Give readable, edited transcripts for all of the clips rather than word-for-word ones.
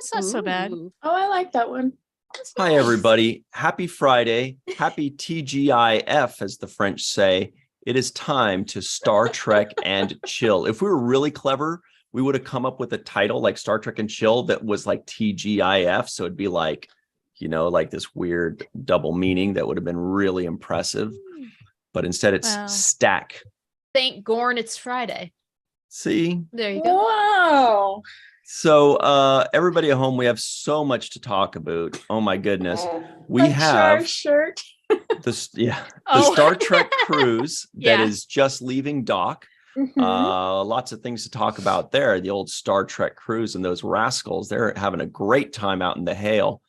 It's not so bad. Oh, I like that one. That's Hi, nice. everybody. Happy Friday. Happy TGIF, as the French say. It is time to Star Trek and chill. If we were really clever, we would have come up with a title like Star Trek and chill that was like TGIF. So it'd be like, like this weird double meaning that would have been really impressive. But instead it's STAC. Thank Gorn, it's Friday. See? There you go. Wow. So everybody at home, we have so much to talk about. Oh my goodness. We Like have shirt. the Oh. Star Trek cruise that Yeah. is just leaving dock. Lots of things to talk about there. The old Star Trek cruise and those rascals, they're having a great time out in the hail.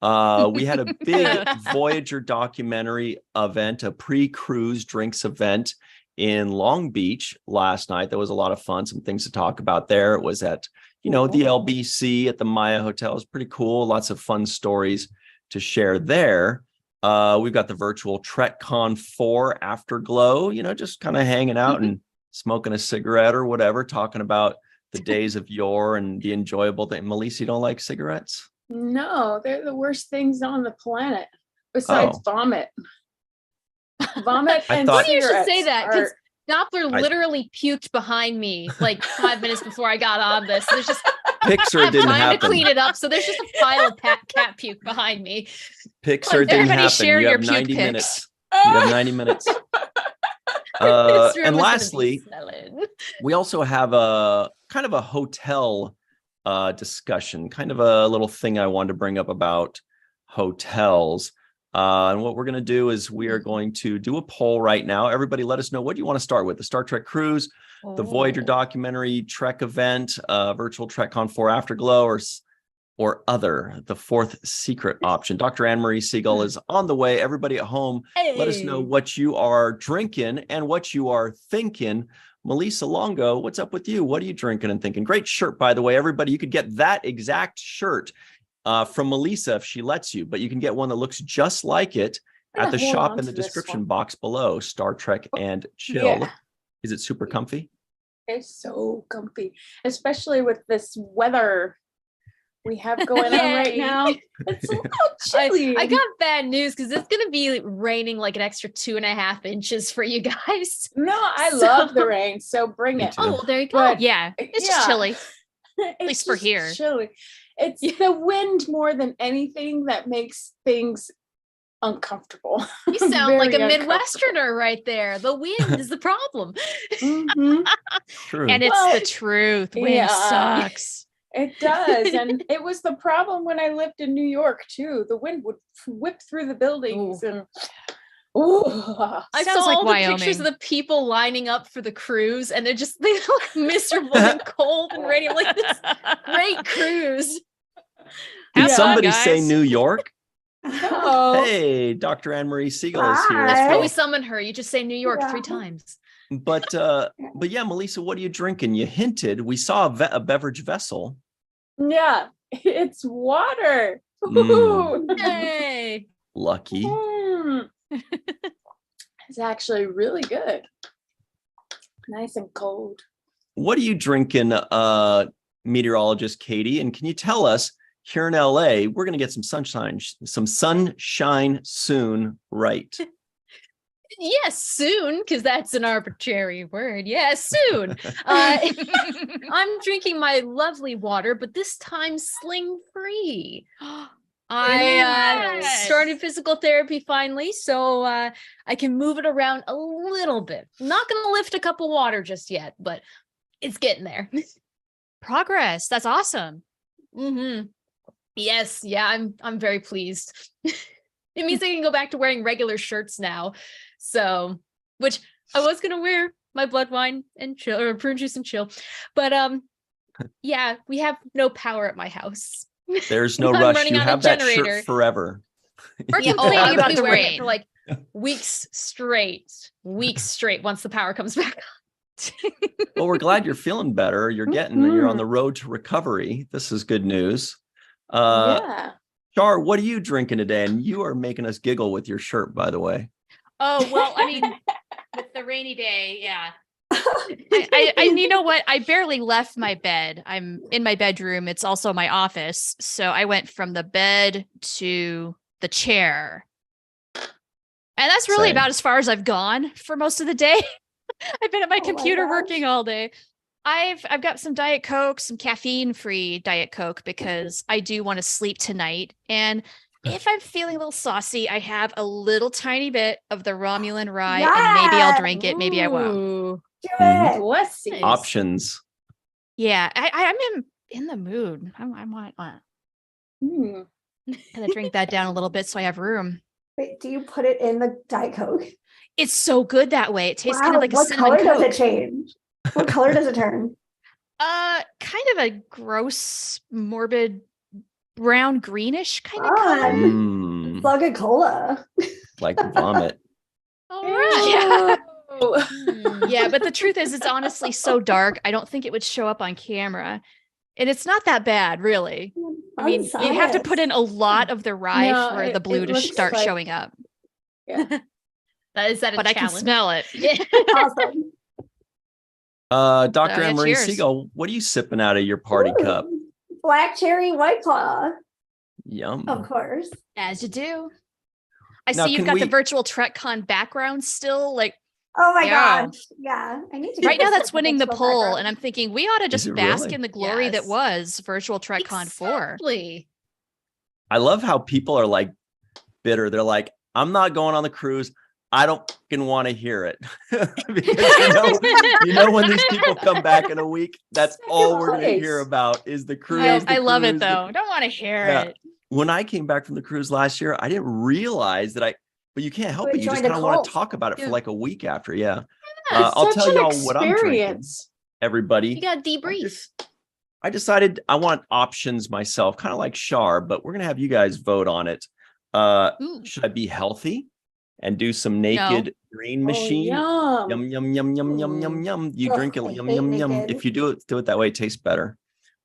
We had a big Voyager documentary event, a pre-cruise drinks event in Long Beach last night. There was a lot of fun, some things to talk about there. It was at, the LBC at the Maya Hotel. It was pretty cool. Lots of fun stories to share there. We've got the virtual TrekCon 4 Afterglow, just kind of hanging out and smoking a cigarette or whatever, talking about the days of yore and the enjoyable thing. Melissa, you don't like cigarettes? No, they're the worst things on the planet besides vomit. Vomit and thought- You should cigarettes say that because are- Doppler literally puked behind me like 5 minutes before I got on this. There's just Pixar didn't time to happen. clean it up. So there's just a pile of cat puke behind me. Pixar didn't Everybody happen. share You your have puke 90 pics. minutes. You have 90 minutes. This room is And gonna be lastly, smelling. we also have a kind of a hotel discussion, kind of a little thing I wanted to bring up about hotels. And what we're going to do is we are going to do a poll right now. Everybody let us know, what do you want to start with? The Star Trek cruise, the Voyager documentary, Trek event, virtual TrekCon 4 Afterglow, or other, the fourth secret option. Dr. Anne-Marie Siegel is on the way. Everybody at home, let us know what you are drinking and what you are thinking. Melissa Longo, what's up with you? What are you drinking and thinking? Great shirt, by the way, everybody. You could get that exact shirt from Melissa if she lets you, but you can get one that looks just like it at the shop in the description box below. Star Trek and chill. Yeah. Is it super comfy? It's so comfy, especially with this weather we have going on right Yay. now. It's a little chilly. I got bad news because it's going to be raining like an extra 2.5 inches for you guys. No, I So- love the rain, so bring Me it. too. Oh, well, there you go. But- Yeah. It's just chilly. At least for here. Chilly. It's the wind more than anything that makes things uncomfortable. You sound like a Very Midwesterner right there. The wind is the problem. Mhm. True. And it's Well, the truth. Wind yeah. sucks. It does. And it was the problem when I lived in New York too. The wind would whip through the buildings and I Sounds saw like all the pictures of Wyoming. the people lining up for the cruise, and they look miserable and cold and rainy. I'm like, this great cruise. Did Have fun, somebody say guys. New York? Oh, Hey, Dr. Anne-Marie Siegel is here. Hi. How we summon her? You just say New York Yeah. 3 times. But yeah, Melissa, what are you drinking? You hinted. We saw a beverage vessel. yeah, it's water. Mm. Ooh. Hey, Lucky. Mm. It's actually really good. Nice and cold. What are you drinking, meteorologist Katie? And can you tell us, here in LA, we're going to get some sunshine soon, right? yes, soon, because that's an arbitrary word. Yes, soon. I'm drinking my lovely water, but this time sling-free. I Yes. started physical therapy finally, so I can move it around a little bit. Not going to lift a cup of water just yet, but it's getting there. Progress. That's awesome. Yes, yeah, I'm very pleased. It means I can go back to wearing regular shirts now. So, which I was going to wear my blood wine and chill, or prune juice and chill. But yeah, we have no power at my house. There's no I'm rush. running You on a have that generator. shirt forever. We're Yeah, complaining I'll about be the wearing it rain. for like weeks straight once the power comes back on. Well, we're glad you're feeling better. You're on the road to recovery. This is good news. Yeah. Char, what are you drinking today? And you are making us giggle with your shirt, by the way. Oh, well, I mean, with the rainy day, yeah. I you know what? I barely left my bed. I'm in my bedroom. It's also my office. So I went from the bed to the chair. And that's really Same. about as far as I've gone for most of the day. I've been at my Oh my computer gosh. working all day. I've got some Diet Coke, some caffeine-free Diet Coke because I do want to sleep tonight. And if I'm feeling a little saucy, I have a little tiny bit of the Romulan rye, and maybe I'll drink it, maybe I won't. Ooh, Do Mhm. it. Blessings. Options. Yeah, I'm in the mood. I want Hmm. to drink that down a little bit so I have room. Wait, do you put it in the Diet Coke? It's so good that way. It tastes kind of like a what cinnamon color does it Coke. change? What color does it turn? Kind of a gross, morbid, brown greenish kind of Fun. color. Mm, Slug of cola. like vomit. All right. Oh. Yeah, but the truth is, it's honestly so dark. I don't think it would show up on camera. And it's not that bad, really. I mean, you have to put in a lot of the rye No, for the it blue to looks start like- showing up. that is that a But I can challenge? smell it. Awesome. Dr. yeah, Anne-Marie cheers. Siegel, what are you sipping out of your party cup? Ooh, Black cherry White Claw, Yum. of course. As you do. I Now, see you've can got the we- virtual TrekCon background still. Like Oh my Yeah. gosh. Yeah. I need to right get now, this that's winning the virtual poll. background. And I'm thinking we ought to just it bask really? in the glory that Yes. was virtual TrekCon 4. Exactly. I love how people are like bitter. They're like, I'm not going on the cruise. I don't fucking want to hear it. Because you know when these people come back in a week, that's all we're going to hear place. about is the cruise. I love it the though. Don't want to hear Yeah. it. When I came back from the cruise last year, I didn't realize that but you can't help But it. You just joined a kind of want cult. to talk about it Yeah. for like a week after. Yeah. It's I'll such tell an y'all what I'm drinking, experience. everybody. You got to debrief. I decided I want options myself, kind of like Shar, but we're going to have you guys vote on it. Ooh. Should I be healthy and do some naked green machine? Oh, Yum, yum, yum, yum, yum, yum, yum. You Ugh, drink it, I yum, hate yum, yum. naked. If you do it that way, it tastes better.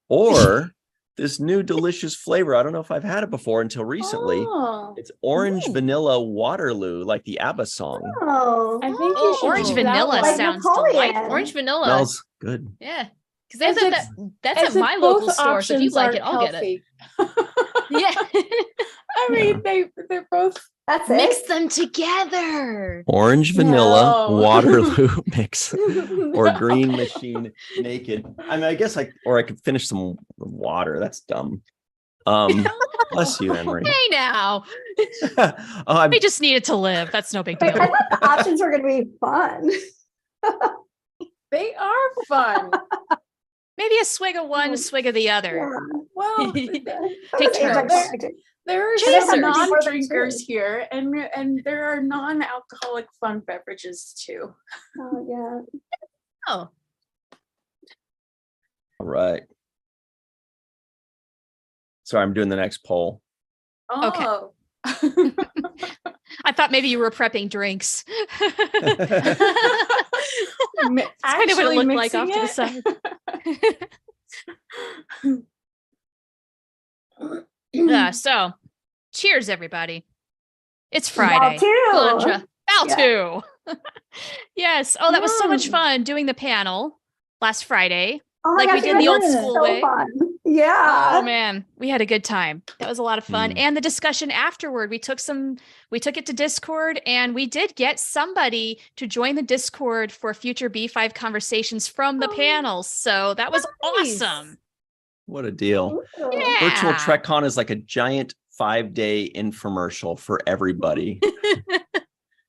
Or this new delicious flavor. I don't know if I've had it before until recently. Oh, It's orange Ooh. vanilla Waterloo, like the ABBA song. Oh. I think Oh, you should orange do that vanilla one. Like sounds Napoleon. delightful. Orange vanilla. Smells good. Yeah. Because As that's As at if my local both store. So if you options like aren't it, I'll get it. healthy. Yeah. I mean, they're both. That's Mix it. them together. Orange vanilla No. Waterloo mix or green machine naked. I mean, I guess I could finish some water. That's dumb. Bless you, Emery. Hey now. I'm We just needed to live. That's no big I deal. thought the options were going to be fun. They are fun. Maybe a swig of one, a swig of the other. Well, Take That's turns. anticlimactic. there are Chasers. some More than non-drinkers two. here, and there are non-alcoholic fun beverages too. Oh yeah. Oh. all right. Sorry, I'm doing the next poll. Okay. Oh. I thought maybe you were prepping drinks. That's kind of what it looked like off to the side. So, cheers, everybody. It's Friday. Sandra. Baltu. Yes. Oh, that was so much Mm. fun doing the panel last Friday. Oh my Like we gosh, did you the guys old were school so way. fun. Yeah. Oh man, we had a good time. That was a lot of fun. Mm. And the discussion afterward, we took it to Discord and we did get somebody to join the Discord for future B5 conversations from the Oh, panels. So that was nice. awesome. What a deal. Ooh. Yeah. Virtual TrekCon is like a giant 5-day infomercial for everybody.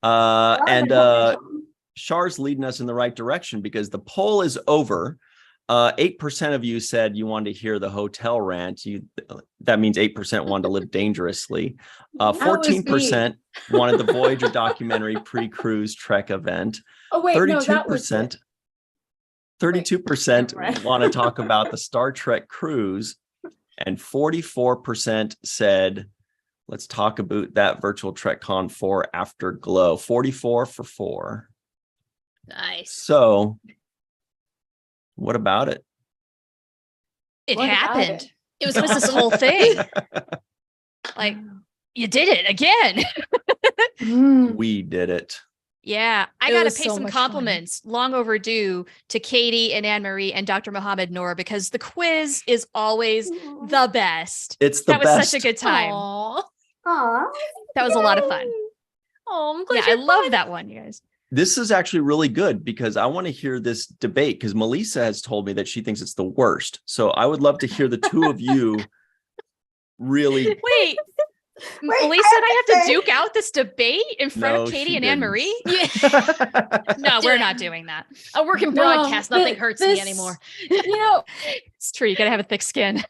Love And it. Shar's leading us in the right direction because the poll is over. 8% of you said you wanted to hear the hotel rant. That means 8% wanted to live dangerously. was me. 14% wanted the Voyager documentary pre-cruise Trek event. Oh wait, no, that was 32%. it. 32% Never mind. want to talk about the Star Trek cruise, and 44% said, let's talk about that virtual TrekCon 4 Afterglow. 44 for 4. Nice. So, what about it? It What about happened. it? It was this whole thing. Like, you did it again. Mm. We did it. Yeah, I It got to was pay so some much fun. compliments, long overdue, to Katie and Anne Marie and Dr. Mohammed Noor because the quiz is always the best. It's the That was best. such a good time. Aw. Aw. That was a lot of fun. Oh, I'm glad Yeah, I you're love fun. that one, you guys. This is actually really good because I want to hear this debate because Melissa has told me that she thinks it's the worst. So I would love to hear the two of you really. Wait, Wait, Elisa and I to have to say- duke out this debate in front No, of Katie she and Anne didn't. Marie? Yeah. No, we're not doing that. I work in No, broadcast. Nothing thi- hurts me this- anymore. You know, It's true. You got to have a thick skin.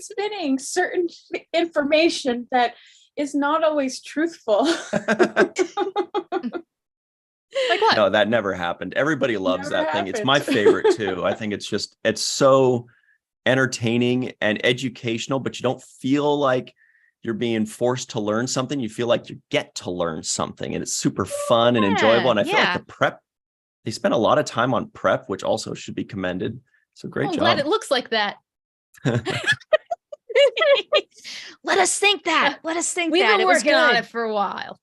spinning certain information that is not always truthful. Like what? No, that never happened. Everybody loves Never that thing. It's happened. my favorite too. I think it's so entertaining and educational, but you don't feel like you're being forced to learn something. You feel like you get to learn something and it's super fun and enjoyable. And I feel like yeah. the prep, they spend a lot of time on prep, which also should be commended. So great I'm job. glad it looks like that. Let us think that. Let us think We've that. been It was working on good. it for a while.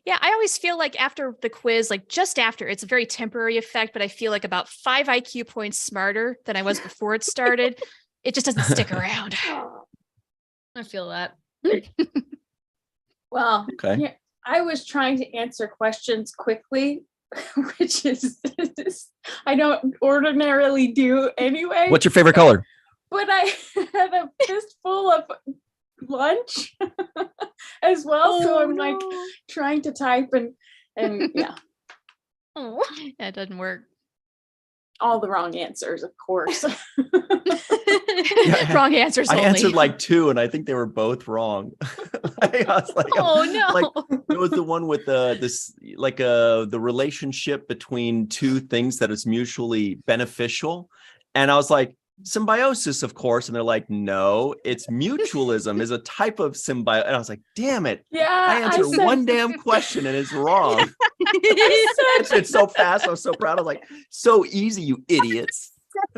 Yeah, I always feel like after the quiz, like just after, it's a very temporary effect, but I feel like about 5 IQ points smarter than I was before it started. It just doesn't stick around. Aw. I feel that. Well, Okay. yeah, I was trying to answer questions quickly, which is I don't ordinarily do anyway. What's your favorite color? But I had a fistful of lunch as well, so I'm like trying to type and yeah, Oh. Yeah, it doesn't work. all the wrong answers, of course. Yeah, Wrong answers I only. answered like 2 and I think they were both wrong. I was like, Oh no. like, it was the one with the relationship between two things that is mutually beneficial. And I was like, symbiosis, of course. And they're like, no, it's mutualism is a type of symbiosis. And I was like, damn it. Yeah, I answered said- one damn question and it's wrong. I said- It's so fast. I was so proud. I was like, so easy, you idiots.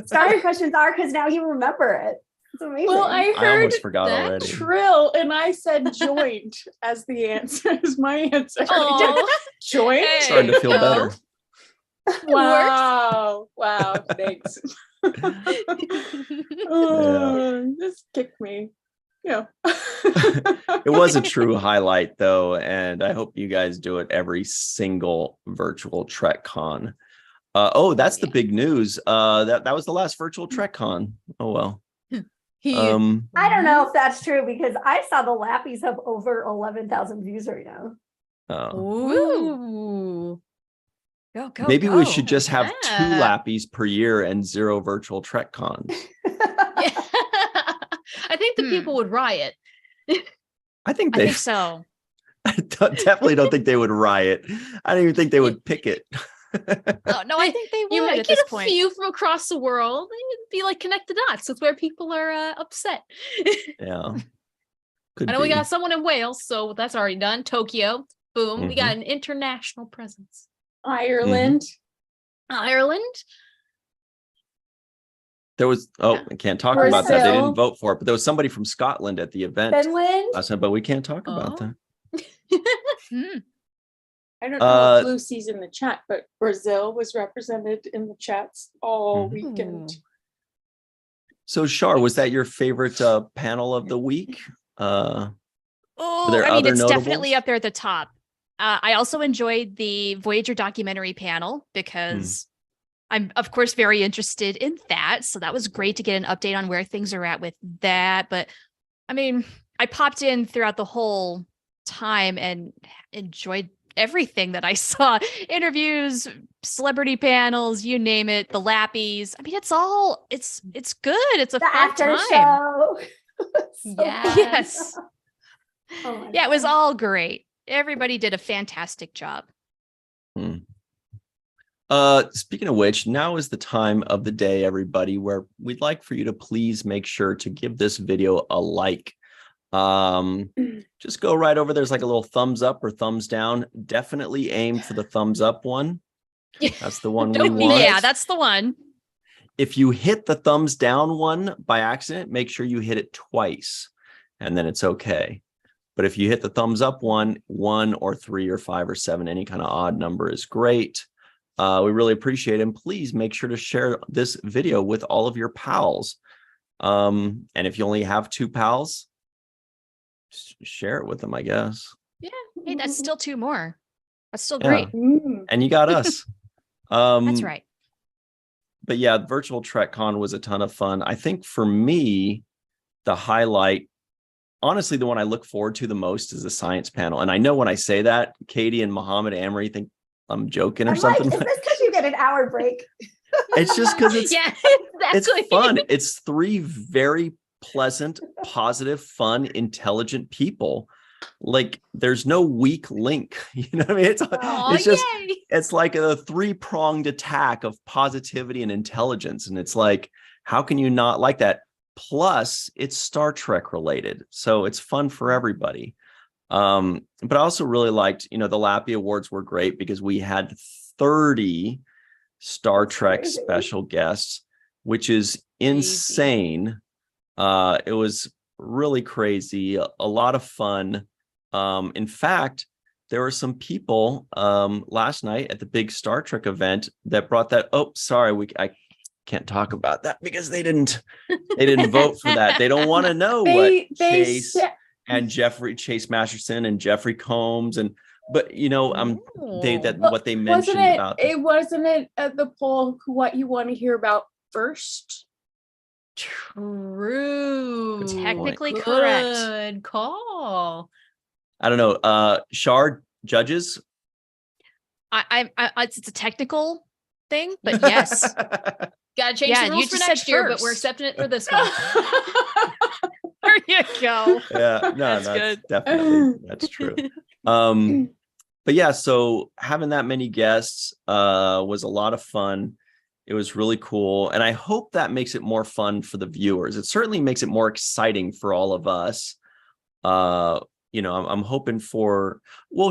Starter questions are because now you remember it. It's amazing. well, I I heard almost forgot that already. trill and I said joined as the answer, as my answer. I did Oh, joined. Hey. Starting to feel No. better. Wow. Wow. Thanks. Oh, just kick me. Yeah. It was a true highlight though, and I hope you guys do it every single virtual TrekCon. That's the big news. That was the last virtual TrekCon. Oh well. I don't know if that's true because I saw the Lappies have over 11,000 views right now. Oh. Ooh. Go, go, Maybe go. we should just have 2 Yeah. Lappies per year and 0 virtual TrekCons. Yeah. I think the people would riot. I think I they think so. definitely don't think they would riot. I don't even think they would pick it. Oh, no, I think they would You might at get this a point. few from across the world. It'd be like connect the dots. That's where people are upset. Yeah. Could I know we be. got someone in Wales, so that's already done. Tokyo, boom. We got an international presence. Ireland. Ireland. There was Yeah. I can't talk about that. They Brazil. didn't vote for it, but there was somebody from Scotland at the event Finland. last time, but we can't talk about Oh. that. Hmm. I don't know if Lucy's in the chat, but Brazil was represented in the chats all Mhm. weekend. So Shar, was that your favorite panel of the week? Oh, there I mean, other it's definitely notables? up there at the top. I also enjoyed the Voyager documentary panel because I'm, of course, very interested in that. So that was great to get an update on where things are at with that. But I mean, I popped in throughout the whole time and enjoyed everything that I saw. Interviews, celebrity panels, you name it, the Lappies. I mean, it's good. It's a The fun after time. show. So Yes. fun. Yes. Oh my Yeah, it was God. all great. Everybody did a fantastic job. Speaking of which, now is the time of the day, everybody, where we'd like for you to please make sure to give this video a like. Just go right over. There's like a little thumbs up or thumbs down. Definitely aim for the thumbs up one. That's the one we Don't want. Yeah, that's the one. If you hit the thumbs down one by accident, make sure you hit it twice and then it's okay. But if you hit the thumbs up one or 3 or 5 or 7, any kind of odd number is great. We really appreciate it. And please make sure to share this video with all of your pals. And if you only have 2 pals, share it with them, I guess. Yeah. Hey, that's still 2 more. That's still Yeah. great. And you got us. That's right. But yeah, virtual TrekCon was a ton of fun. I think for me, the highlight, honestly, the one I look forward to the most is the science panel. And I know when I say that, Katie and Muhammad and Amory think I'm joking or something. Like, is this because you get an hour break? It's just because it's exactly. it's fun. It's 3 very pleasant, positive, fun, intelligent people. Like there's no weak link. You know what I mean? It's just it's like a 3-pronged attack of positivity and intelligence. And it's like, how can you not like that? Plus, it's Star Trek related, so it's fun for everybody. But I also really liked, the Lappy Awards were great because we had 30 Star Trek special guests, which is insane. It was really crazy, a lot of fun. In fact, there were some people last night at the big Star Trek event that brought that. Oh, sorry, I can't talk about that because they didn't vote for that. They don't want to know what Chase and Chase Masterson and Jeffrey Combs what they mentioned about it wasn't at the poll what you want to hear about first. True. Technically correct. Good call. I don't know. Shard judges. It's a technical thing, but yes. Gotta change the rules for next year, but we're accepting it for this one. There you go. Yeah, no, that's good. That's true. But yeah, so having that many guests was a lot of fun. It was really cool. And I hope that makes it more fun for the viewers. It certainly makes it more exciting for all of us. I'm hoping for,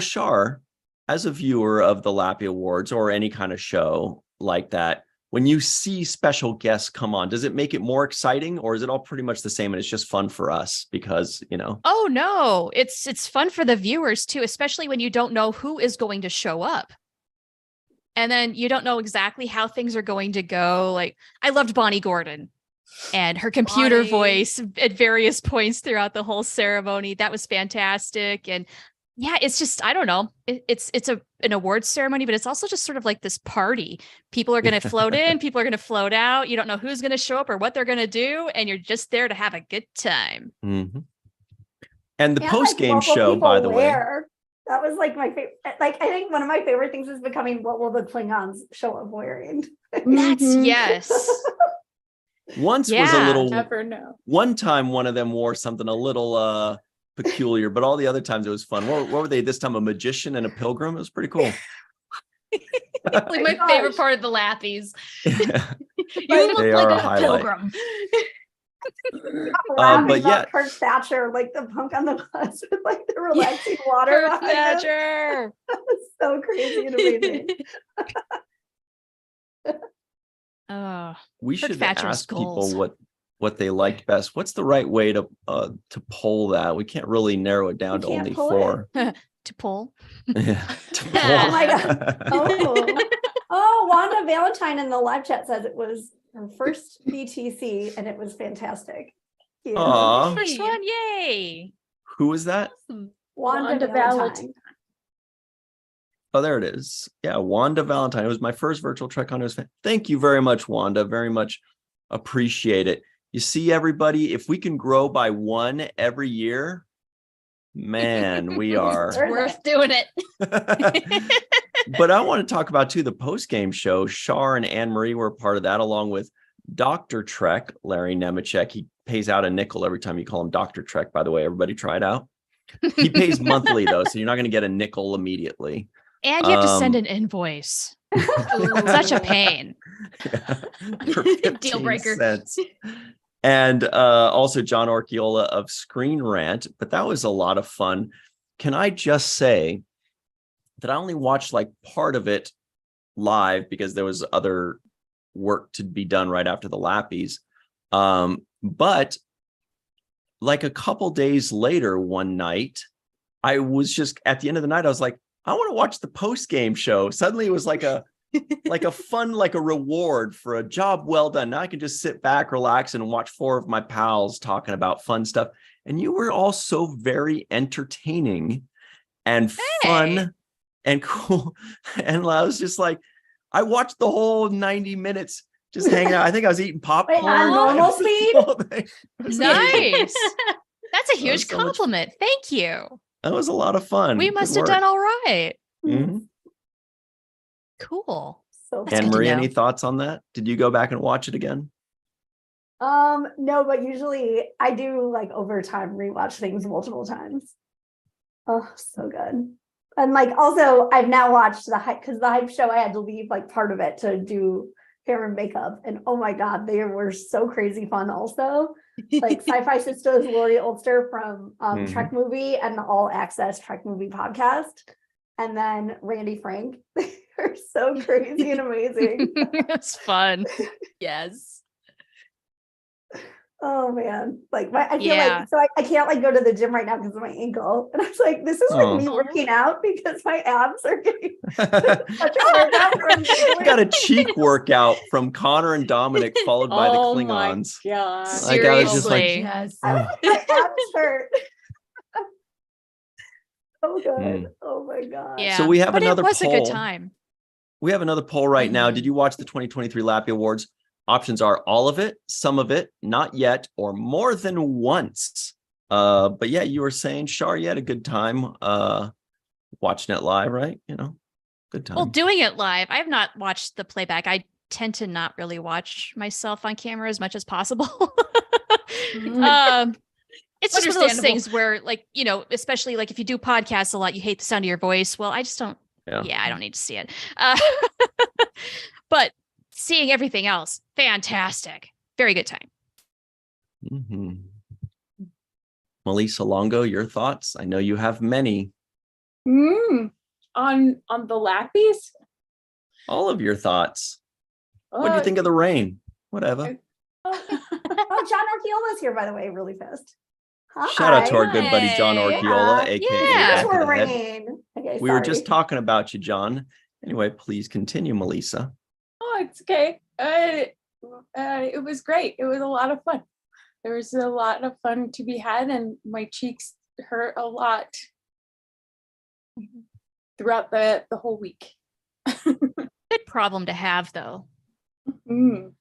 Shar, as a viewer of the Lappy Awards or any kind of show like that, when you see special guests come on, does it make it more exciting, or is it all pretty much the same and it's just fun for us because, Oh no, it's fun for the viewers too, especially when you don't know who is going to show up. And then you don't know exactly how things are going to go. Like, I loved Bonnie Gordon and her computer voice at various points throughout the whole ceremony. That was fantastic. And yeah, it's just, I don't know. It's an awards ceremony, but it's also just sort of like this party. People are going to float in, people are going to float out. You don't know who's going to show up or what they're going to do. And you're just there to have a good time. Mm-hmm. And the post-game show, by the way. That was like my favorite. Like, I think one of my favorite things is becoming what will the Klingons show up wearing? That's yes. Once was a little. Never know. One time, one of them wore something a little peculiar, but all the other times it was fun. What were they this time? A magician and a pilgrim? It was pretty cool. Like my favorite part of the Lappies. You look like a pilgrim. But yeah, Kirk Thatcher, like the punk on the bus with like the relaxing water. Kirk Thatcher. That was so crazy and amazing. We should ask people what they liked best. What's the right way to poll that? We can't really narrow it down to only 4. To poll. Yeah. Oh my god. Oh, Wanda Valentine in the live chat says it was her first VTC and it was fantastic. Aww. First one, yay! Who is that? Wanda Valentine. Oh, there it is. Yeah, Wanda Valentine. It was my first virtual TrekCon. Thank you very much, Wanda. Very much appreciate it. You see, everybody, if we can grow by 1 every year, man, we are. It's worth doing it. But I want to talk about, too, the post-game show. Shar and Anne-Marie were a part of that, along with Dr. Trek, Larry Nemechek. He pays out a nickel every time you call him Dr. Trek, by the way. Everybody try it out. He pays monthly, though, so you're not going to get a nickel immediately. And you have to send an invoice. Such a pain. Yeah, deal breaker. Cents. And also John Orchiola of Screen Rant. But that was a lot of fun. Can I just say that I only watched like part of it live because there was other work to be done right after the Lappies. But like a couple days later, one night, I was just at the end of the night, I was like, I want to watch the post-game show. Suddenly it was like a fun, like a reward for a job well done. Now I can just sit back, relax, and watch 4 of my pals talking about fun stuff. And you were all so very entertaining and fun and cool. And I was just like, I watched the whole 90 minutes just hanging out. I think I was eating popcorn. Wait, on normal speed? Nice. That's a huge so much compliment. Thank you. That was a lot of fun. We Good must have work. done all right. Mhm. Cool. So That's Anne good to Marie, know. any thoughts on that? Did you go back and watch it again? no, but usually I do like over time rewatch things multiple times. Oh, so good. And like also I've now watched the hype because the hype show I had to leave like part of it to do hair and makeup. And oh my God, they were so crazy fun also. Like Sci-Fi Sisters, Lori Ulster from Mhm. Trek Movie and the All Access Trek Movie podcast. And then Randy Frank. They're so crazy and amazing. That's fun. Yes. Oh man. Like I feel Yeah. like so I can't like go to the gym right now because of my ankle. And I was like, this is Oh. like me working out because my abs are getting such a workout from doing. Got a cheek workout from Connor and Dominic, followed by the Oh my Klingons. God. Like, I was just like, Seriously. Yes. I was like, my abs hurt. So good. Mm. Oh my God. Yeah. So we have but another it was a poll. good time. We have another poll right now. Mhm. Did you watch the 2023 Lappy Awards? Options are all of it, some of it, not yet, or more than once. But yeah, you were saying, Shar, you had a good time watching it live, right? You know, good time. Well, doing it live, I have not watched the playback. I tend to not really watch myself on camera as much as possible. It's just one of those Understandable. things where, like, you know, especially like if you do podcasts a lot, you hate the sound of your voice. Well, I just don't. Yeah. I don't need to see it. But seeing everything else, fantastic. Very good time. Mhm. Melissa Longo, your thoughts? I know you have many. On the Lappies? All of your thoughts. What do you think of the rain? Whatever. Oh, John Archeola's here, by the way, really fast. Hi. Shout out to our good buddy John Hey. Orchiola, Yeah. aka Yeah. Back Here's of where the Head. rain. Okay, We were sorry. just talking about you, John. Anyway, please continue, Melissa. Oh, it's okay. It was great. It was a lot of fun. There was a lot of fun to be had, and my cheeks hurt a lot throughout the whole week. Good problem to have, though. Mm.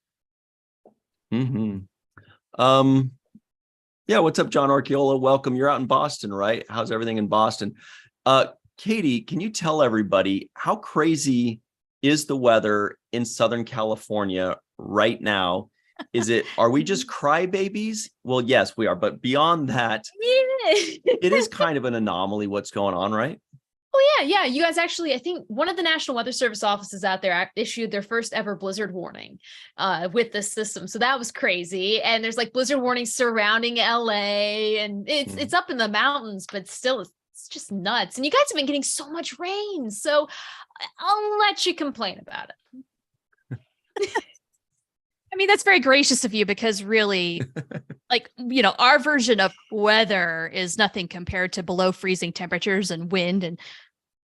Yeah, what's up, John Orchiola? Welcome. You're out in Boston, right? How's everything in Boston? Katie, can you tell everybody how crazy is the weather in Southern California right now? Are we just crybabies? Well, yes, we are. But beyond that, it is kind of an anomaly what's going on, right? Oh yeah. You guys actually, I think one of the National Weather Service offices out there issued their first ever blizzard warning with this system. So that was crazy. And there's like blizzard warnings surrounding LA, and it's up in the mountains, but still it's just nuts. And you guys have been getting so much rain. So I'll let you complain about it. I mean, that's very gracious of you because really, like, you know, our version of weather is nothing compared to below freezing temperatures and wind and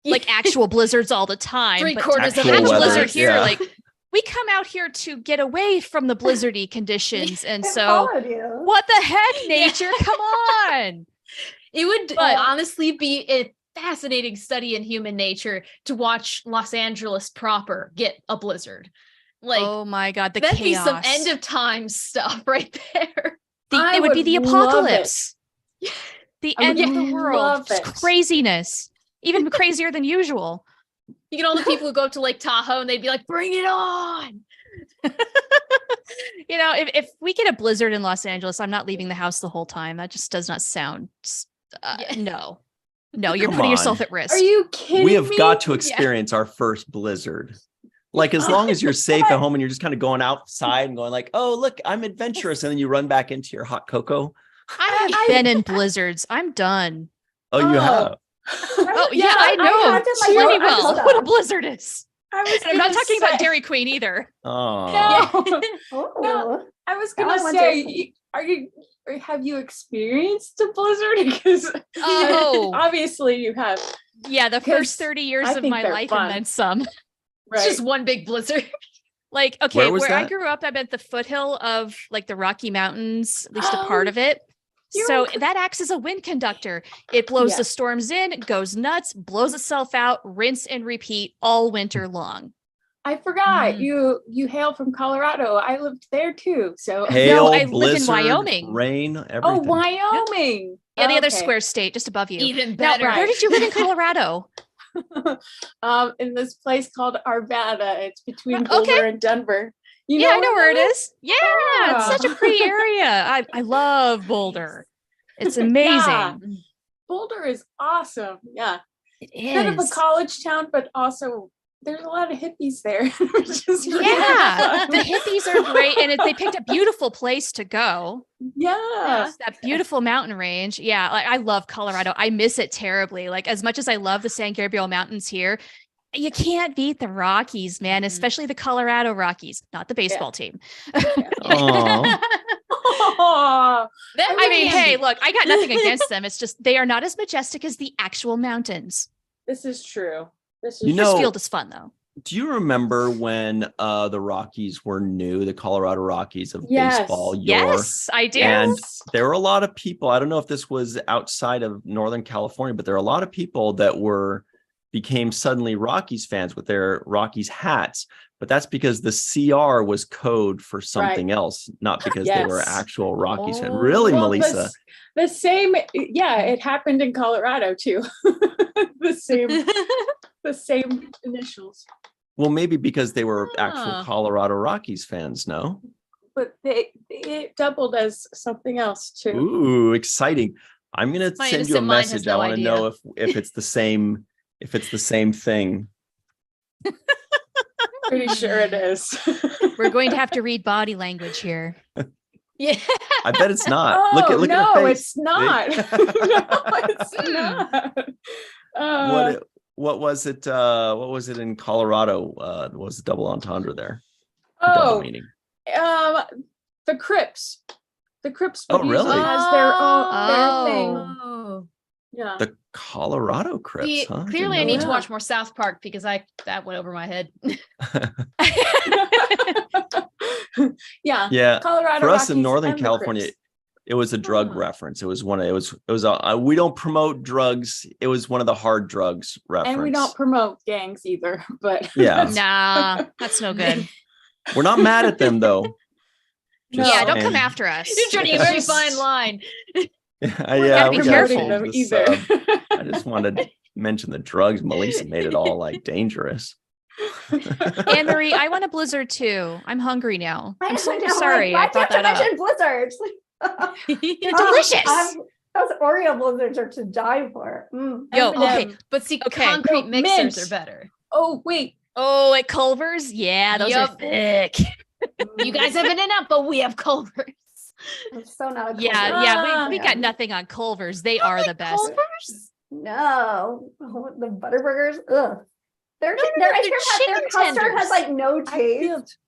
like actual blizzards all the time. But to 3/4 of have Actual a weather, blizzard here, yeah. like we come out here to get away from the blizzardy conditions. And It so followed you. what the heck, nature? Come on. It would But- honestly be a fascinating study in human nature to watch Los Angeles proper get a blizzard. Like, Oh my God, the that'd chaos. be some end of time stuff right there. It would be the would love apocalypse. The I would end of the love world. Just it. craziness. Even crazier than usual. You get all the people who go up to Lake Tahoe and they'd be like, bring it on. You know, if we get a blizzard in Los Angeles, I'm not leaving the house the whole time. That just does not sound. Yeah. No, you're Come putting on. yourself at risk. Are you kidding We have me? got to experience our first blizzard. Like, as long as you're safe at home and you're just kind of going outside and going like, oh, look, I'm adventurous. And then you run back into your hot cocoa. I have been in blizzards. I'm done. Oh, you Oh. have. Oh yeah, I know had to, like, plenty go well outside. what a blizzard is. I was And I'm not gonna talking about say- Dairy Queen either. Oh, No. Oh, No. I was Now I gonna want say, to- or have you experienced a blizzard? Because Oh. obviously you have. Yeah, the Because first 30 years I of think my they're life fun. and then some. It's just one big blizzard. Like, okay, Where was where I that? grew up, I'm at the foothill of like the Rocky Mountains, at least a part of it. You're So in- that acts as a wind conductor. It blows Yeah. the storms in, goes nuts, blows itself out, rinse and repeat all winter long. I forgot Mm. you hail from Colorado. I lived there too. So Hail, I lived in blizzard, Wyoming. rain, oh, everything. Wyoming. Yeah, the other Okay. square state just above you. Even Now, better. where did you live in Colorado? In this place called Arvada. It's between Okay. Boulder and Denver. You Yeah, I know where it that is. Yeah, it's such a pretty area. I love Boulder. It's amazing. Yeah. Boulder is awesome. Yeah. It Kind of a is. college town, but also there's a lot of hippies there. Which is really Yeah, fun. the hippies are great, and they picked a beautiful place to go. Yeah. That beautiful mountain range. Yeah, like I love Colorado. I miss it terribly. Like as much as I love the San Gabriel Mountains here, you can't beat the Rockies, man. Mhm. Especially the Colorado Rockies, not the baseball team. Aw. Aw. I mean, can hey, be. look, I got nothing against them. It's just they are not as majestic as the actual mountains. This is true. This is You This know- field is fun though. Do you remember when the Rockies were new, the Colorado Rockies of Yes. baseball? Yes, I do. And there were a lot of people, I don't know if this was outside of Northern California, but there are a lot of people that became suddenly Rockies fans with their Rockies hats. But that's because the CR was code for something else, not because they were Yes. actual Rockies fans. Oh. Really, Well, Melissa? the same, yeah, it happened in Colorado too. the same initials. Well, maybe because they were actual Ah. Colorado Rockies fans, no? But it doubled as something else too. Ooh, exciting. I'm gonna My send you a innocent mind has message. I no want to idea. know if it's the same, if it's the same thing. Pretty sure it is. We're going to have to read body language here. Yeah. I bet it's not. Oh, Look no, at her face. it's not. No, it's not. What was it? What was it in Colorado? What was the double entendre there? Double Oh, meaning. the Crips. The Crips Oh, would really? usually has their own thing. Oh. Yeah. The Colorado Crips, See, huh? clearly I Didn't need know to Yeah. watch more South Park because that went over my head. Yeah. Yeah. Colorado For us in Rockies Northern and the California, Crips. it was a drug Huh. reference. It was we don't promote drugs. It was one of the hard drugs reference. And we don't promote gangs either, but Yeah. Nah, that's no good. We're not mad at them though. No. Yeah, don't come saying. after us. You're treading a very Just- fine line. we're Yeah, not be we gotta careful. change promoting them the either. sub. I just wanted to mention the drugs. Melissa made it all like dangerous. Anne Marie, I want a blizzard too. I'm hungry now. I'm so know, sorry. Why I brought do you that have to up. mention blizzards? They're delicious. Those Oreo blizzards are to die for. Mm. Yo, M&M. okay. But see, Okay. concrete No, mixers mint. are better. Oh, wait. Oh, at Culver's? Yeah, those are Yup. thick. You guys have In-N-Out, but we have Culver's. I'm so not a Yeah, Culver's yeah. We got fan. nothing on Culver's. They are the best. Culver's? No, oh, the Butterburgers. Ugh. Their no, their they're ice cream has their chicken custard tenders. has like no I feel, taste.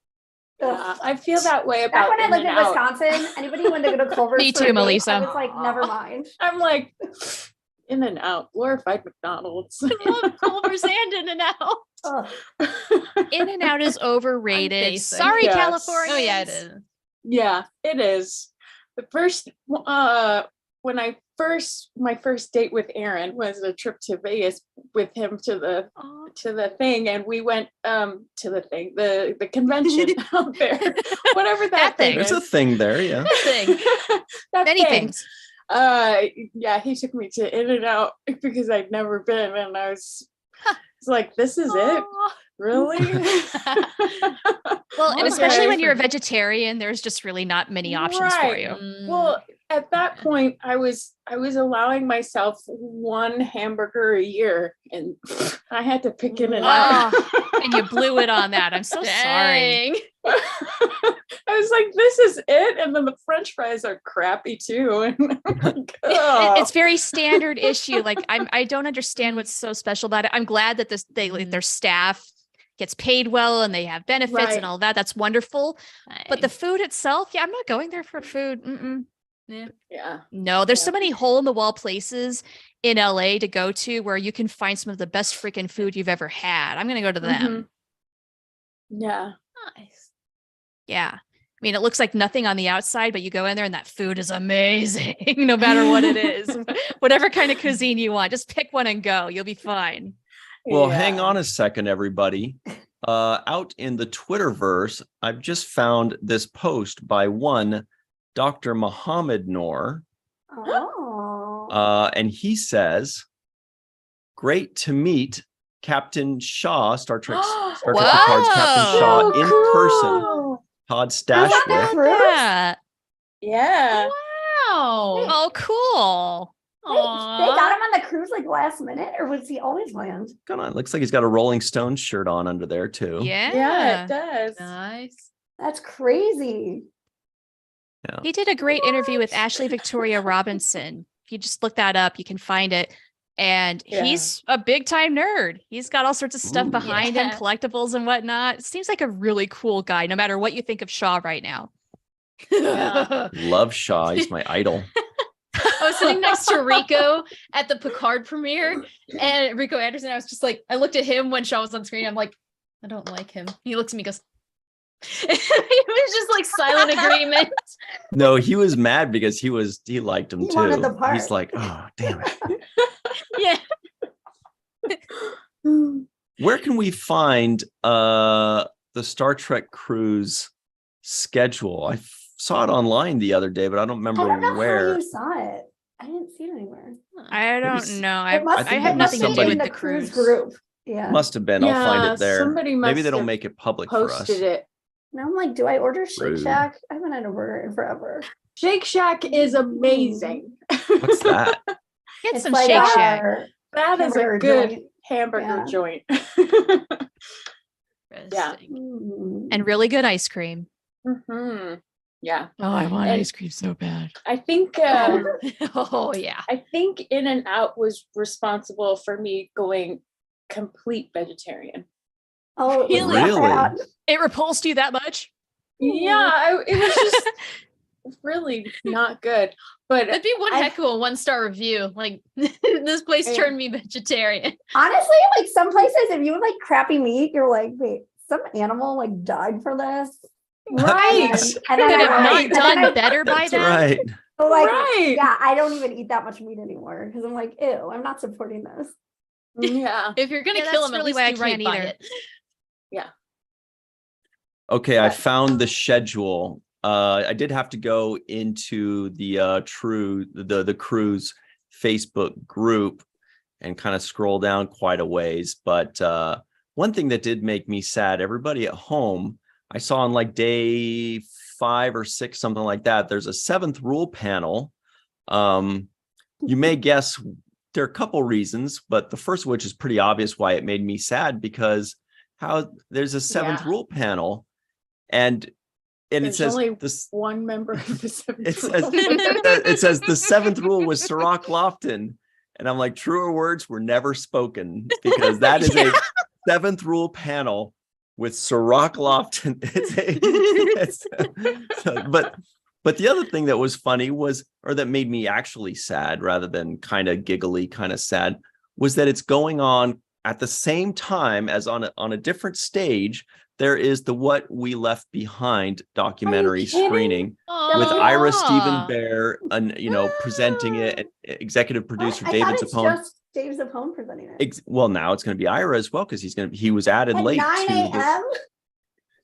I feel that way Back about when I lived in In-N-Out. Wisconsin, anybody who wanted to go to Culver's Me for a too, date, Melissa. I was like, never mind. I'm like, In-N-Out, glorified McDonald's. I love Culver's and In-N-Out. Ugh. In and Out is overrated. basic. Sorry, Yes. California. Oh yeah, it is. Yeah, it is. The first when my first date with Aaron was a trip to Vegas with him to the thing, and we went to the convention out there. Whatever that thing There's a is. thing there, yeah. Thing. That Many thing. things. Yeah, he took me to In-N-Out because I'd never been, and I was like, this is it? Really? Well, and especially Okay. when you're a vegetarian, there's just really not many options for Right. you. Mm. Well, at that point, I was allowing myself one hamburger a year, and I had to pick In-N-Out. And you blew it on that. I'm so sorry. Dang. I was like, this is it, and then the French fries are crappy too. And I'm like, "Ugh." It's very standard issue. Like I don't understand what's so special about it. I'm glad that their staff gets paid well and they have benefits Right. and all that. That's wonderful. But the food itself, yeah, I'm not going there for food. Mm-mm. Yeah. No, there's so Yeah. many hole in the wall places in LA to go to where you can find some of the best freaking food you've ever had. I'm gonna go to them. Mhm. Yeah. Nice. Yeah. I mean, it looks like nothing on the outside, but you go in there and that food is amazing, no matter what it is. Whatever kind of cuisine you want, just pick one and go. You'll be fine. Well, hang Yeah. on a second, everybody. Out in the Twitterverse, I've just found this post by one Dr. Muhammad Noor. Oh. And he says, great to meet Captain Shaw, Star Trek Picard's Captain Shaw in person. Cool. Todd Was that the Stashwick. cruise? Yeah. Yeah. Wow. Oh, cool. Wait, they got him on the cruise like last minute, or was he always land? Come on, looks like he's got a Rolling Stones shirt on under there too. Yeah. Yeah, it does. Nice. That's crazy. He did a great interview with What? Ashley Victoria Robinson. If you just look that up, you can find it. And Yeah. he's a big time nerd. He's got all sorts of stuff Ooh. behind him, Yeah. collectibles and whatnot. Seems like a really cool guy, no matter what you think of Shaw right now. Yeah. Love Shaw. He's my idol. I was sitting next to Rico at the Picard premiere, and Rico Anderson. I was just like, I looked at him when Shaw was on screen. I'm like, I don't like him. He looks at me, and goes. It was just like silent agreement. No, he was mad because he liked him He too. wanted the part. He's like, oh, damn it. Yeah. Where can we find the Star Trek cruise schedule? I saw it online the other day, but I don't I remember don't know where. how you saw it. I didn't see it anywhere. I don't know. I It must, think I have it nothing must to do be with in the cruise. group. Yeah. Must have been. I'll find Yeah, it there. somebody Maybe must they don't have make it public for us. Posted it. And I'm like, do I order Shake Rude. Shack? I haven't had a burger in forever. Shake Shack is amazing. What's that? Get It's some like Shake Shack. our That is a hamburger good joint. hamburger Yeah. joint. Yeah. Mm. And really good ice cream. hmm Yeah. Oh, I want And- cream so bad. I think Oh yeah. I think In and Out was responsible for me going complete vegetarian. Oh, it was Really? that Really? bad. It repulsed you that much? Yeah, it was just really not good. But That'd be one I- heck of a 1-star review. Like this place Yeah. turned me vegetarian. Honestly, like some places, if you would like crappy meat, you're like, wait, some animal like died for this. Right. And then Could have I- not and then done I- better by That's then? right. So, like, Right. yeah, I don't even eat that much meat anymore because I'm like, ew, I'm not supporting this. Yeah. If you're gonna Yeah, kill that's him, at really least why I do right can't by either. it. Okay, I But- found the schedule. I did have to go into the the cruise Facebook group and kind of scroll down quite a ways. But one thing that did make me sad, everybody at home, I saw on like day 5 or 6, something like that, there's a 7th rule panel. You may guess there are a couple reasons, but the first of which is pretty obvious why it made me sad, because how there's a 7th Yeah. rule panel and it There's says only this. one member of the seventh It says rule. it says the 7th rule was Sirach Lofton, and I'm like, truer words were never spoken, because that is a 7th rule panel with Sirach Lofton. But the other thing that was funny was, or that made me actually sad rather than kind of giggly, kind of sad, was that it's going on at the same time as on a different stage. There is the What We Left Behind documentary kidding? screening with Aw. Ira Stephen Bear, and presenting it, and executive producer I David thought it's Zappone. just Dave Zappone presenting it. Well, now it's going to be Ira as well, because he was added At late 9 to the, a.m.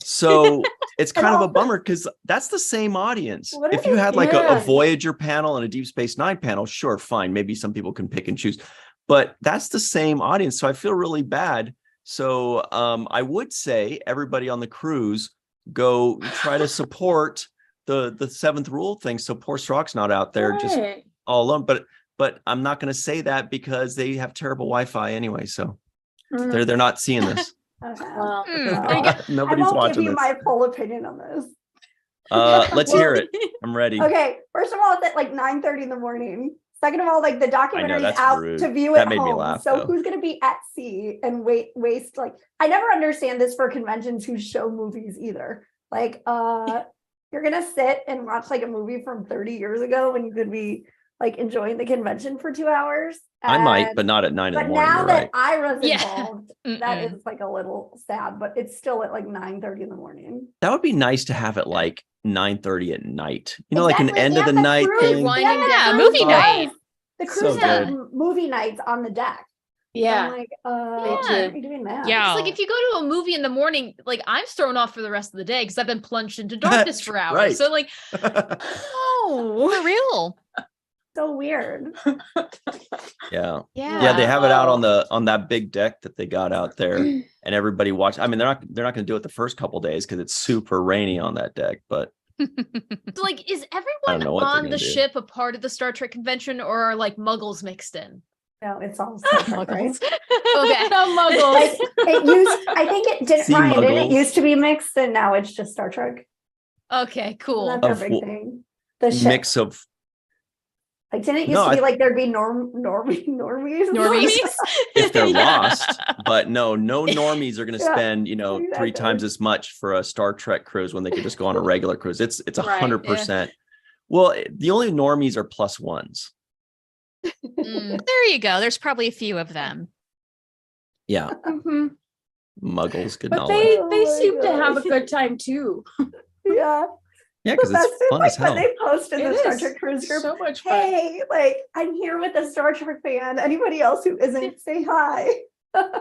so it's kind of a also- bummer, because that's the same audience. What are If you they had like a doing? Voyager panel and a Deep Space Nine panel, sure, fine, maybe some people can pick and choose, but that's the same audience. So I feel really bad. So I would say everybody on the cruise go try to support the 7th rule thing. So poor Sirach's not out there just Right. all alone. But I'm not going to say that because they have terrible Wi-Fi anyway. So Mm. they're not seeing this. Okay. Well, I Nobody's won't watching give you this. my full opinion on this. Let's hear it. I'm ready. Okay, first of all, it's at like 9:30 in the morning. Second of all, like the documentary is that's out rude. to view That at made me home. laugh, So though. who's gonna be at sea and waste like I never understand this for conventions who show movies either. Like you're gonna sit and watch like a movie from 30 years ago when you could be like enjoying the convention for 2 hours. I might, but not at 9 in the But morning. now You're that right. Ira's Yeah. involved, that is like a little sad, but it's still at like 9:30 in the morning. That would be nice to have it like 9:30 at night. You know, like an Exactly, end of the and the night cruise- thing. Winding Yeah, down. movie Cruise night. does- The So cruise does good. movie nights on the deck. So Yeah. I'm like, They why do. are you doing that? Yeah. It's like if you go to a movie in the morning, like I'm thrown off for the rest of the day because I've been plunged into darkness for hours. Right. So like, Oh, for real. So weird. Yeah. Yeah. Yeah, they have it out Wow. on that big deck that they got out there, and everybody watch. I mean, they're not going to do it the first couple days because it's super rainy on that deck. But so like, is know everyone what they're on gonna the do. ship a part of the Star Trek convention, or are like Muggles mixed in? No, it's all Star Trek, right? Okay. Some muggles. Like it used, I think it didn't, Sea Ryan, didn't it muggles. used to be mixed and now it's just Star Trek. Okay, cool. That's our Of big wh- thing. The ship. mix of Like didn't it used No, to be I- like there'd be normies? Normies. if they're lost, but no normies are going to Yeah, spend 3 exactly. times as much for a Star Trek cruise when they could just go on a regular cruise. It's Right, 100%. Well, the only normies are plus ones. Mm. There you go. There's probably a few of them. Yeah, Mhm. muggles, good But knowledge. they Oh my seem to have a gosh. good time too. Yeah. Yeah, because The best it's is, fun like as hell. when they posted It the Star is. Trek cruise group. So much fun. Hey, like I'm here with a Star Trek fan. Anybody else who isn't, say hi.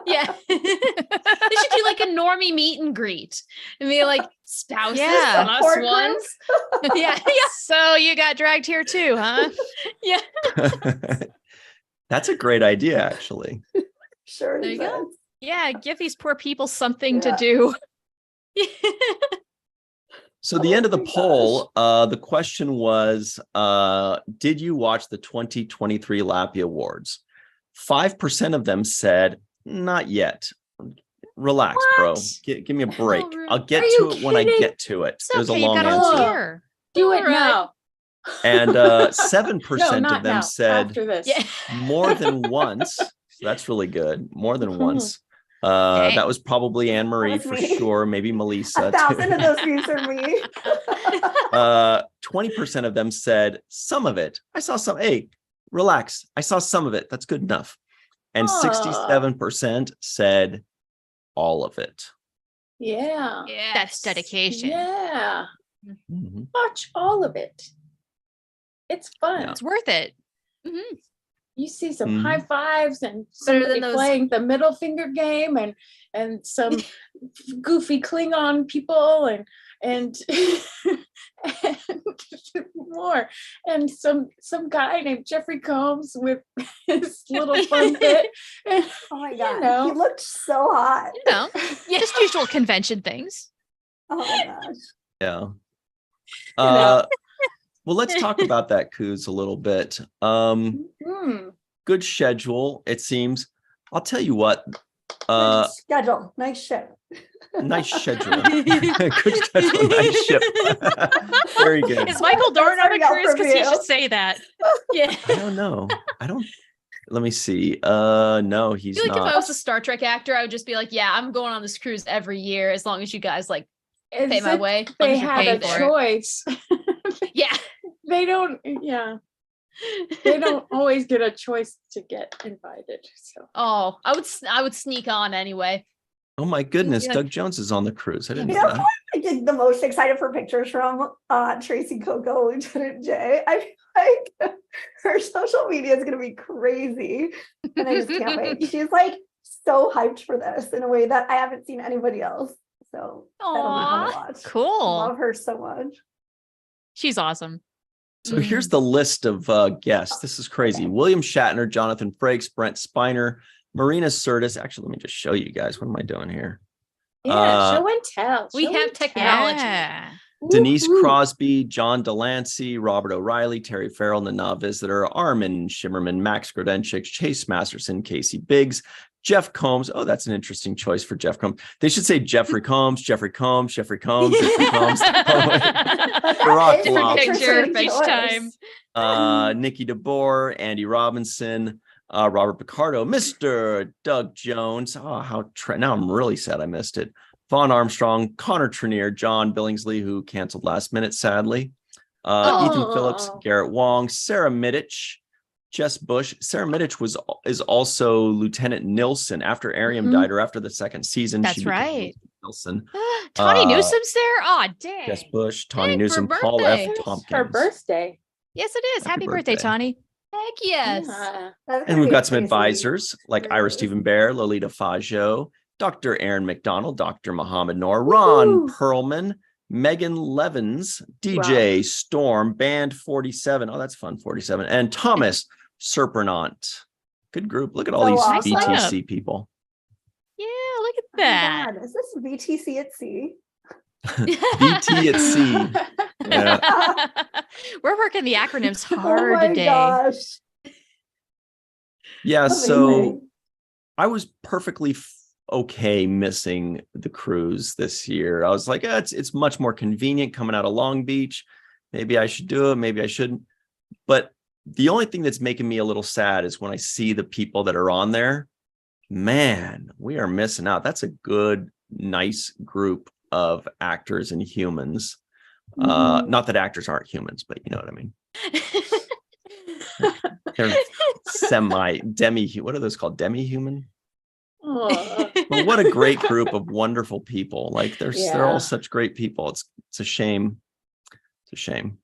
Yeah. They should do like a normie meet and greet and be like spouses Yeah. plus Support ones. Yeah. So you got dragged here too, huh? Yeah. That's a great idea, actually. Sure. There you go. exists. Yeah, give these poor people something to Yeah. do. So the Oh end of the my poll, the question was, did you watch the 2023 Lappy Awards? 5% of them said, not yet. Relax, bro. What? Give me a break. rude. I'll get Are you to it when I kidding? get to it. It's It was a okay, you long got a answer. whole year. Do it All right. now. And 7% No, not of them now. said After this. Yeah. more than once. So that's really good. More than once. Dang. That was probably Anne Marie was for me. sure. Maybe Melissa. 1,000 too. of those views are me. 20% of them said some of it. I saw some. Hey, relax. I saw some of it. That's good enough. And Aw. 67% said all of it. Yeah. Yeah. That's dedication. Yeah. Mhm. Watch all of it. It's fun. Yeah. It's worth it. You see some Mhm. high fives and Better somebody than those- playing the middle finger game and some goofy Klingon people and and more and some guy named Jeffrey Combs with his little fun bit. And, Oh my god. know. He looked so hot. You know, just usual convention things. Oh my gosh. Yeah. know. Well, let's talk about that cruise a little bit. Good schedule, it seems. I'll tell you what. Nice schedule. Nice ship. Nice schedule. Good schedule. Nice ship. Very good. Is Michael Dorn on a That's cruise? Because he review. should say that. Yeah. I don't know. Let me see. No, I he's feel like if I not. was a Star Trek actor, I would just be like, yeah, I'm going on this cruise every year as long as you guys like As pay my if way. they as you're had paying a for it. choice. Yeah. They don't, yeah. They don't always get a choice to get invited. So Oh, I would sneak on anyway. Oh my goodness, Yeah. Doug Jones is on the cruise. I didn't You know know that. I get the most excited for pictures from Tracy Coco, Lieutenant J. I feel like her social media is gonna be crazy. And I just can't wait. She's like so hyped for this in a way that I haven't seen anybody else. So that'll be fun to watch. Cool. Love her so much. She's awesome. So here's the list of guests. This is crazy. William Shatner, Jonathan Frakes, Brent Spiner, Marina Sirtis. Actually, let me just show you guys. What am I doing here? yeah, show and tell. We show have and tell. technology. Yeah. Denise Woo-hoo. Crosby, John Delancey, Robert O'Reilly, Terry Farrell, Nana Visitor, Armin Shimmerman, Max Grodenchik, Chase Masterson, Casey Biggs, Jeff Combs. Oh, that's an interesting choice for Jeff Combs. They should say Jeffrey Combs, Jeffrey Combs, Jeffrey Combs, Jeffrey Combs. But The Rock that is an Blob. interesting Picture each choice. time. Nikki DeBoer, Andy Robinson, Robert Picardo, Mr. Doug Jones. Oh, now I'm really sad I missed it. Vaughn Armstrong, Connor Trenier, John Billingsley, who canceled last minute, sadly. Ethan Phillips, Garrett Wong, Sarah Middich, Jess Bush. Sarah Middich is also Lieutenant Nilsson after Ariam died, or after the second season. That's she became right. Nilsson. Tawny Newsom's there. Oh, dang. Jess Bush, Tawny Dang, Newsom, for Paul F. birthday. Tompkins. Her birthday. Yes, it is. Happy Happy birthday, birthday. Tawny. Heck yes. Yeah. And we've got some advisors like Ira Stephen Bear, Lolita Faggio, Dr. Aaron McDonald, Dr. Mohammed Noor, Ron Perlman, Megan Levins, DJ Storm, Band 47. Oh, that's fun, 47. And Thomas Serpernant. Good group. Look at all these awesome. VTC people. Yeah, look at Oh my that. God, is this VTC at sea? VT at sea. Yeah. We're working the acronyms Oh hard my today. gosh. Yeah, so Amazing. I was perfectly okay missing the cruise this year. I was like, it's much more convenient coming out of Long Beach. Maybe I should do it. Maybe I shouldn't. But the only thing that's making me a little sad is when I see the people that are on there. Man, we are missing out. That's a good, nice group of actors and humans. Not that actors aren't humans, but you know what I mean. They're demi. What are those called? Demi-human? But what a great group of wonderful people. Like they're all such great people. It's a shame. It's a shame.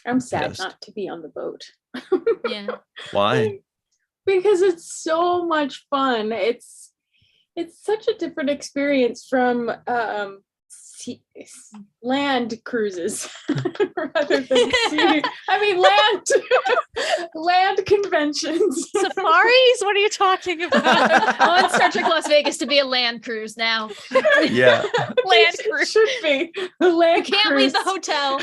I'm sad Pissed. not to be on the boat. Yeah. Why? Because it's so much fun. It's such a different experience from land cruises rather than sea. I mean land conventions. Safaris? What are you talking about? I want Star Trek Las Vegas to be a land cruise now. Yeah. Land It cruise. should be a land Can't leave cruise. the hotel.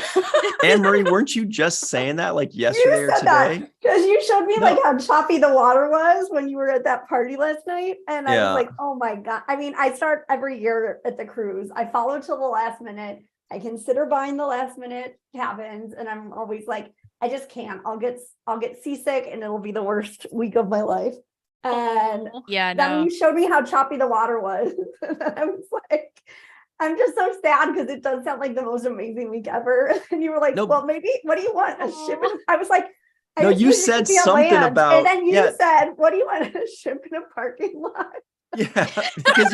Anne Marie, weren't you just saying that like yesterday or today? Because you showed me No. like how choppy the water was when you were at that party last night. And I Yeah. was like, oh my God. I mean, I start every year at the cruise. I follow till the last minute. I consider buying the last minute cabins. And I'm always like, I just can't. I'll get seasick and it'll be the worst week of my life. And Yeah, then no. you showed me how choppy the water was. And I was like, I'm just so sad because it does sound like the most amazing week ever. And you were like, No. well, maybe, what do you want? A ship? I was like, I No, just you wish it said could be on something land. about- And then you yeah. said, what do you want? A ship in a parking lot? Yeah, because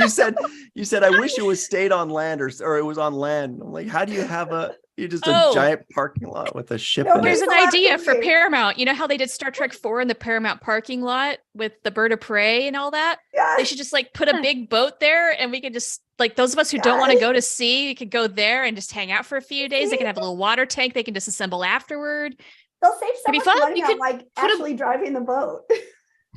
you said I wish it was stayed on land or it was on land. I'm like, how do you have a giant parking lot with a ship No, in Here's it? an a lot of idea for things. Paramount. You know how they did Star Trek 4 in the Paramount parking lot with the bird of prey and all that? Yeah. They should just like put a big boat there and we could just like those of us who don't want to go to sea, you could go there and just hang out for a few days. They can have a little water tank they can disassemble afterward. They'll save so It'd be much fun. money You on could like put a- actually driving the boat.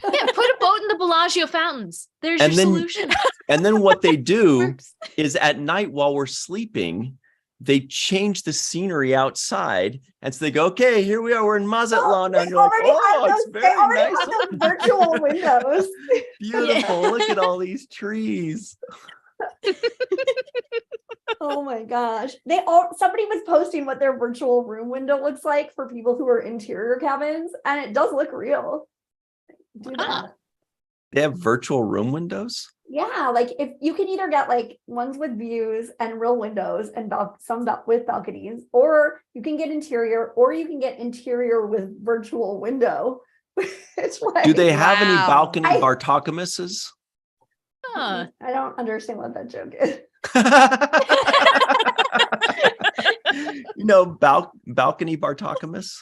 Yeah, put a boat in the Bellagio fountains. There's And your then- solution. And then what they do Works. is at night while we're sleeping, they change the scenery outside. And so they go, okay, here we are. We're in Mazatlan. They And you're like, already have oh, it's those- they very already nice. have those virtual windows. Beautiful. Look at all these trees. Oh my gosh. Somebody was posting what their virtual room window looks like for people who are interior cabins, and it does look real. Do that. Ah. They have virtual room windows. Yeah, like if you can either get like ones with views and real windows and some with balconies, or you can get interior, or you can get interior with virtual window. It's like, Do they have any Wow. balcony I- Bartokamises? Huh. I don't understand what that joke is. You know, balcony Bartokamis.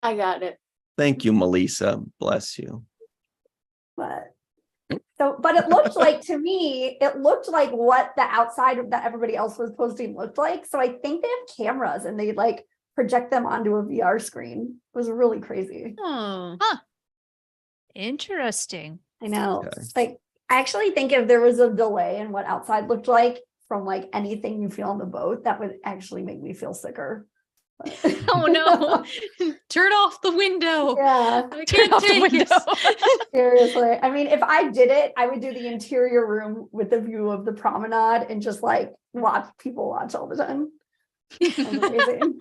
I got it. Thank you, Melissa. Bless you. But it looked like, to me, it looked like what the outside that everybody else was posting looked like. So I think they have cameras and they like project them onto a VR screen. It was really crazy. Oh. Interesting. I know. Okay. Like, I actually think if there was a delay in what outside looked like from like anything you feel on the boat, that would actually make me feel sicker. But- Oh no. Turn off the window. Yeah, I Turn can't off the take window. it. seriously. I mean, if I did it, I would do the interior room with the view of the promenade and just like watch people watch all the time. Sounds amazing.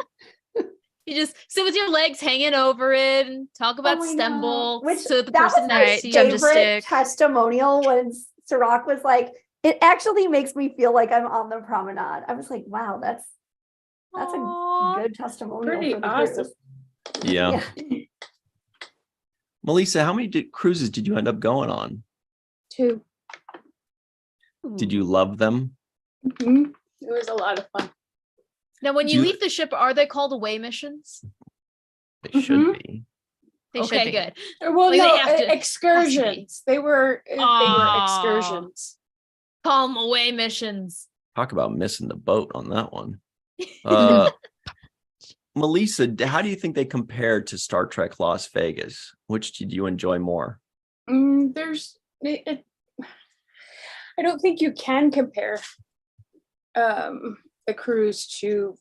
You just sit with your legs hanging over it and talk about Oh, I know. Stemble. Which So the that person was next my to you. Gem to favorite stick. testimonial when Sirach was like, It actually makes me feel like I'm on the promenade. I was like, wow, that's Aw. a good testimonial Pretty for the awesome. cruise. Yeah. Melissa, how many cruises did you end up going on? 2. Did you love them? Mhm. It was a lot of fun. Now, when Do you you- leave the ship, are they called away missions? They should Mhm. be. They should Okay, be. good. Well, Like, they no, have to- excursions. They were Aw. excursions. Call them away missions. Talk about missing the boat on that one. Melissa, how do you think they compared to Star Trek Las Vegas? Which did you enjoy more? I don't think you can compare the cruise to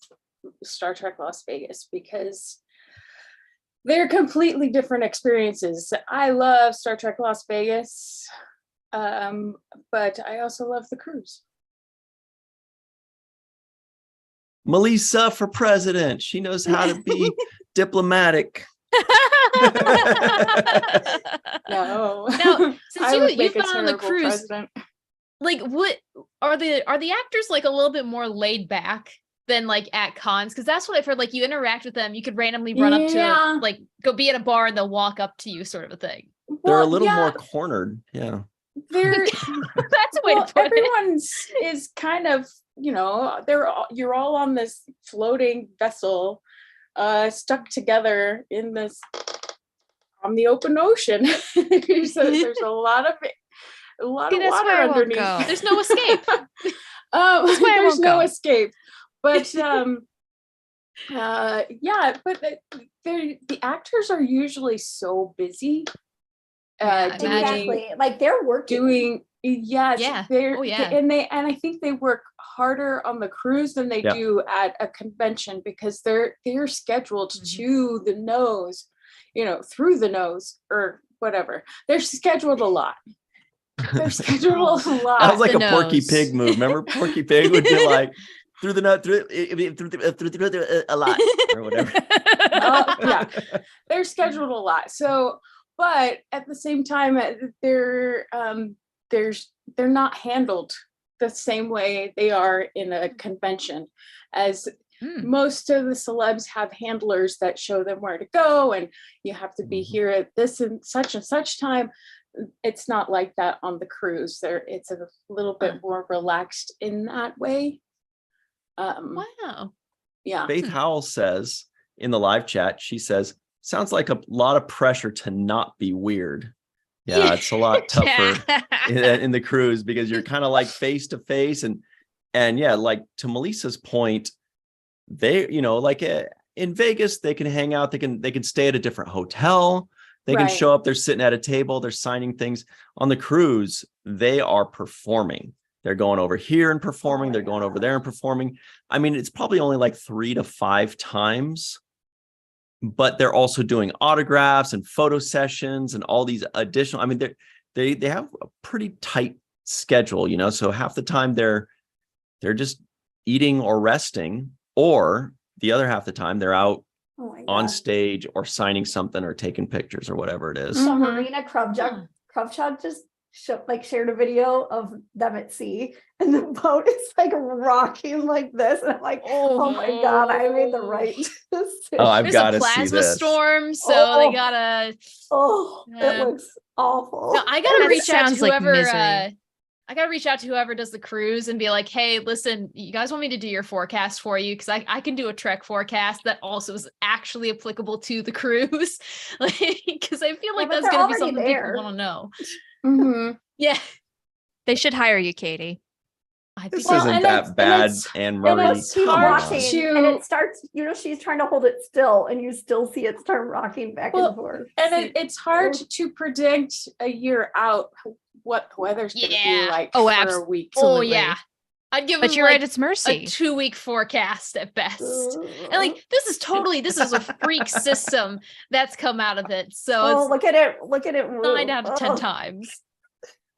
Star Trek Las Vegas because they're completely different experiences. I love Star Trek Las Vegas, but I also love the cruise. Melissa for president. She knows how to be diplomatic. No. Now, since I would make you've a been on the terrible cruise, president. like, what are the actors like a little bit more laid back than like at cons? Because that's what I've heard. Like, you interact with them, you could randomly run up to Yeah. like go be at a bar and they'll walk up to you, sort of a thing. They're a Well, little yeah, more cornered. Yeah. they're That's a way well, to put it. everyone's is kind of, you're all on this floating vessel, stuck together in this on the open ocean. So there's a lot of See, water that's why I won't underneath. go. There's no escape. That's why I There's won't no go. escape. But yeah, but the actors are usually so busy. Yeah, Doing Exactly. Like they're working. yes, Yeah. they're Oh, yeah. and I think they work harder on the cruise than they Yeah. do at a convention because they're scheduled Mhm. to the nose, through the nose or whatever. They're scheduled a lot. They're scheduled a lot. That was like the a Porky nose. Pig move. Remember Porky Pig would be like through the nut, through a lot or whatever. Yeah, they're scheduled a lot. So, but at the same time, they're not handled the same way they are in a convention, as most of the celebs have handlers that show them where to go, and you have to be here at this and such time. It's not like that on the cruise. It's a little bit more relaxed in that way. Wow. Yeah. Faith Howell says in the live chat, she says, sounds like a lot of pressure to not be weird. Yeah, it's a lot tougher in the cruise because you're kind of like face to face and yeah, like to Melissa's point, they, like in Vegas, they can hang out, they can stay at a different hotel. They can Right. show up, they're sitting at a table, they're signing things. On the cruise, they are performing. They're going over here and performing. They're going over there and performing. I mean, it's probably only like 3 to 5 times, but they're also doing autographs and photo sessions and all these additional. I mean, they have a pretty tight schedule, so half the time they're just eating or resting, or the other half the time they're out Oh my on God. stage or signing something or taking pictures or whatever it is. Mhm. Marina Krubchuk just shared a video of them at sea, and the boat is like rocking like this, and I'm like, oh my God, I made the right decision. Oh, I've There's got a to see plasma this. storm, so Oh. they gotta. Oh, Yeah. it looks awful. No, I gotta That reach out to sounds like whoever. misery. I gotta reach out to whoever does the cruise and be like, "Hey, listen, you guys want me to do your forecast for you? Because I can do a Trek forecast that also is actually applicable to the cruise. Because I feel like but that's they're gonna be already something there. people want to know." Mhm. Yeah, They should hire you, Katie. I This think Well, isn't and that it's- bad, and it's- Anne And Marie. it's she's Come hard on. rocking, to- and it starts, she's trying to hold it still, and you still see it start rocking back Well, and forth. And it's hard to predict a year out what the weather's going to Yeah. be like Oh, for a absolutely. week. Oh yeah, I'd give But them you're right, like it's a mercy. 2-week forecast at best. And Oh, like this is a freak system that's come out of it. So oh, it's look at it move. 9 out of 10 Oh. times.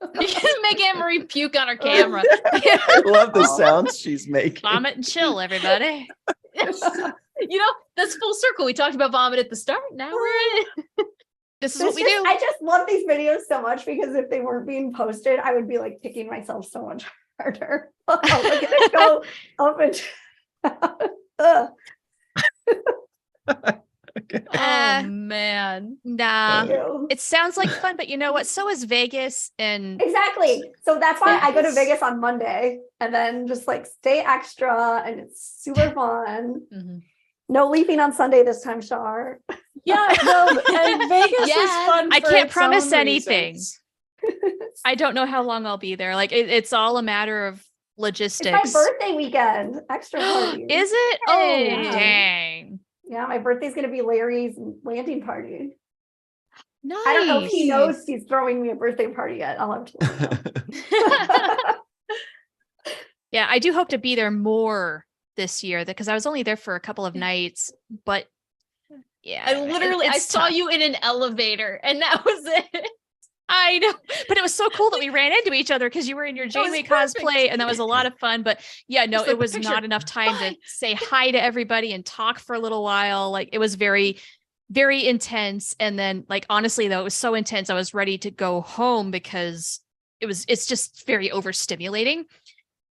You can make Anne Marie puke on her camera. I love the sounds she's making. Vomit and chill, everybody. That's full circle. We talked about vomit at the start. Now we're in it. This is what we do. I just love these videos so much because if they weren't being posted, I would be like kicking myself so much harder. Oh, look at it go up and Okay. Oh man. Nah. Ew. It sounds like fun, but you know what? So is Vegas, and Exactly. So that's why I go to Yes. Vegas on Monday and then just like stay extra and it's super fun. Mhm. No leaving on Sunday this time, Shar. Yeah, no, and Vegas was Yeah. fun. I for can't its promise own anything. reasons. I don't know how long I'll be there. Like it's all a matter of It's logistics. my birthday weekend. Extra party. Is it? Oh, Hey. dang. Yeah, my birthday's gonna be Larry's landing party. Nice. I don't know if he knows he's throwing me a birthday party yet. I'll have to let him know. Yeah, I do hope to be there more this year because I was only there for a couple of nights, but yeah. I literally I it's saw tough. you in an elevator and that was it. I know, but it was so cool that we ran into each other because you were in your was Janeway perfect. cosplay, and that was a lot of fun. But yeah, no, Just like it was the not picture. enough time Bye. to say hi to everybody and talk for a little while. Like it was very, very intense. And then, like honestly, though, it was so intense, I was ready to go home because it's just very overstimulating.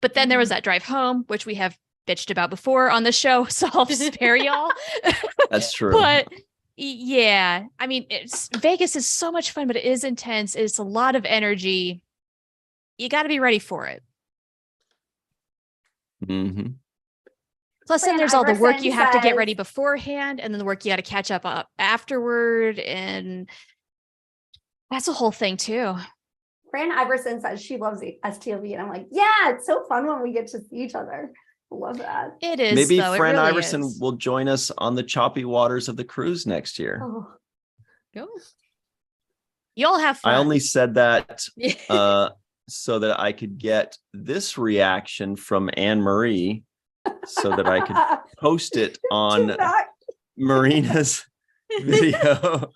But then there was that drive home, which we have bitched about before on the show, so I'll spare y'all. That's true. But yeah, I mean, Vegas is so much fun, but it is intense. It's a lot of energy. You got to be ready for it. hmm Plus, then Fran there's all the work Iverson you have to get says- ready beforehand, and then the work you got to catch up afterward, and that's a whole thing too. Fran Iverson says she loves the STLV, and I'm like, yeah, it's so fun when we get to see each other. I love that. It is. Maybe though. It Fran really Iverson is. will join us on the choppy waters of the cruise next year. Oh, Go. You'll have fun. I only said that Yeah. so that I could get this reaction from Anne Marie so that I could post it on She's back. Marina's video.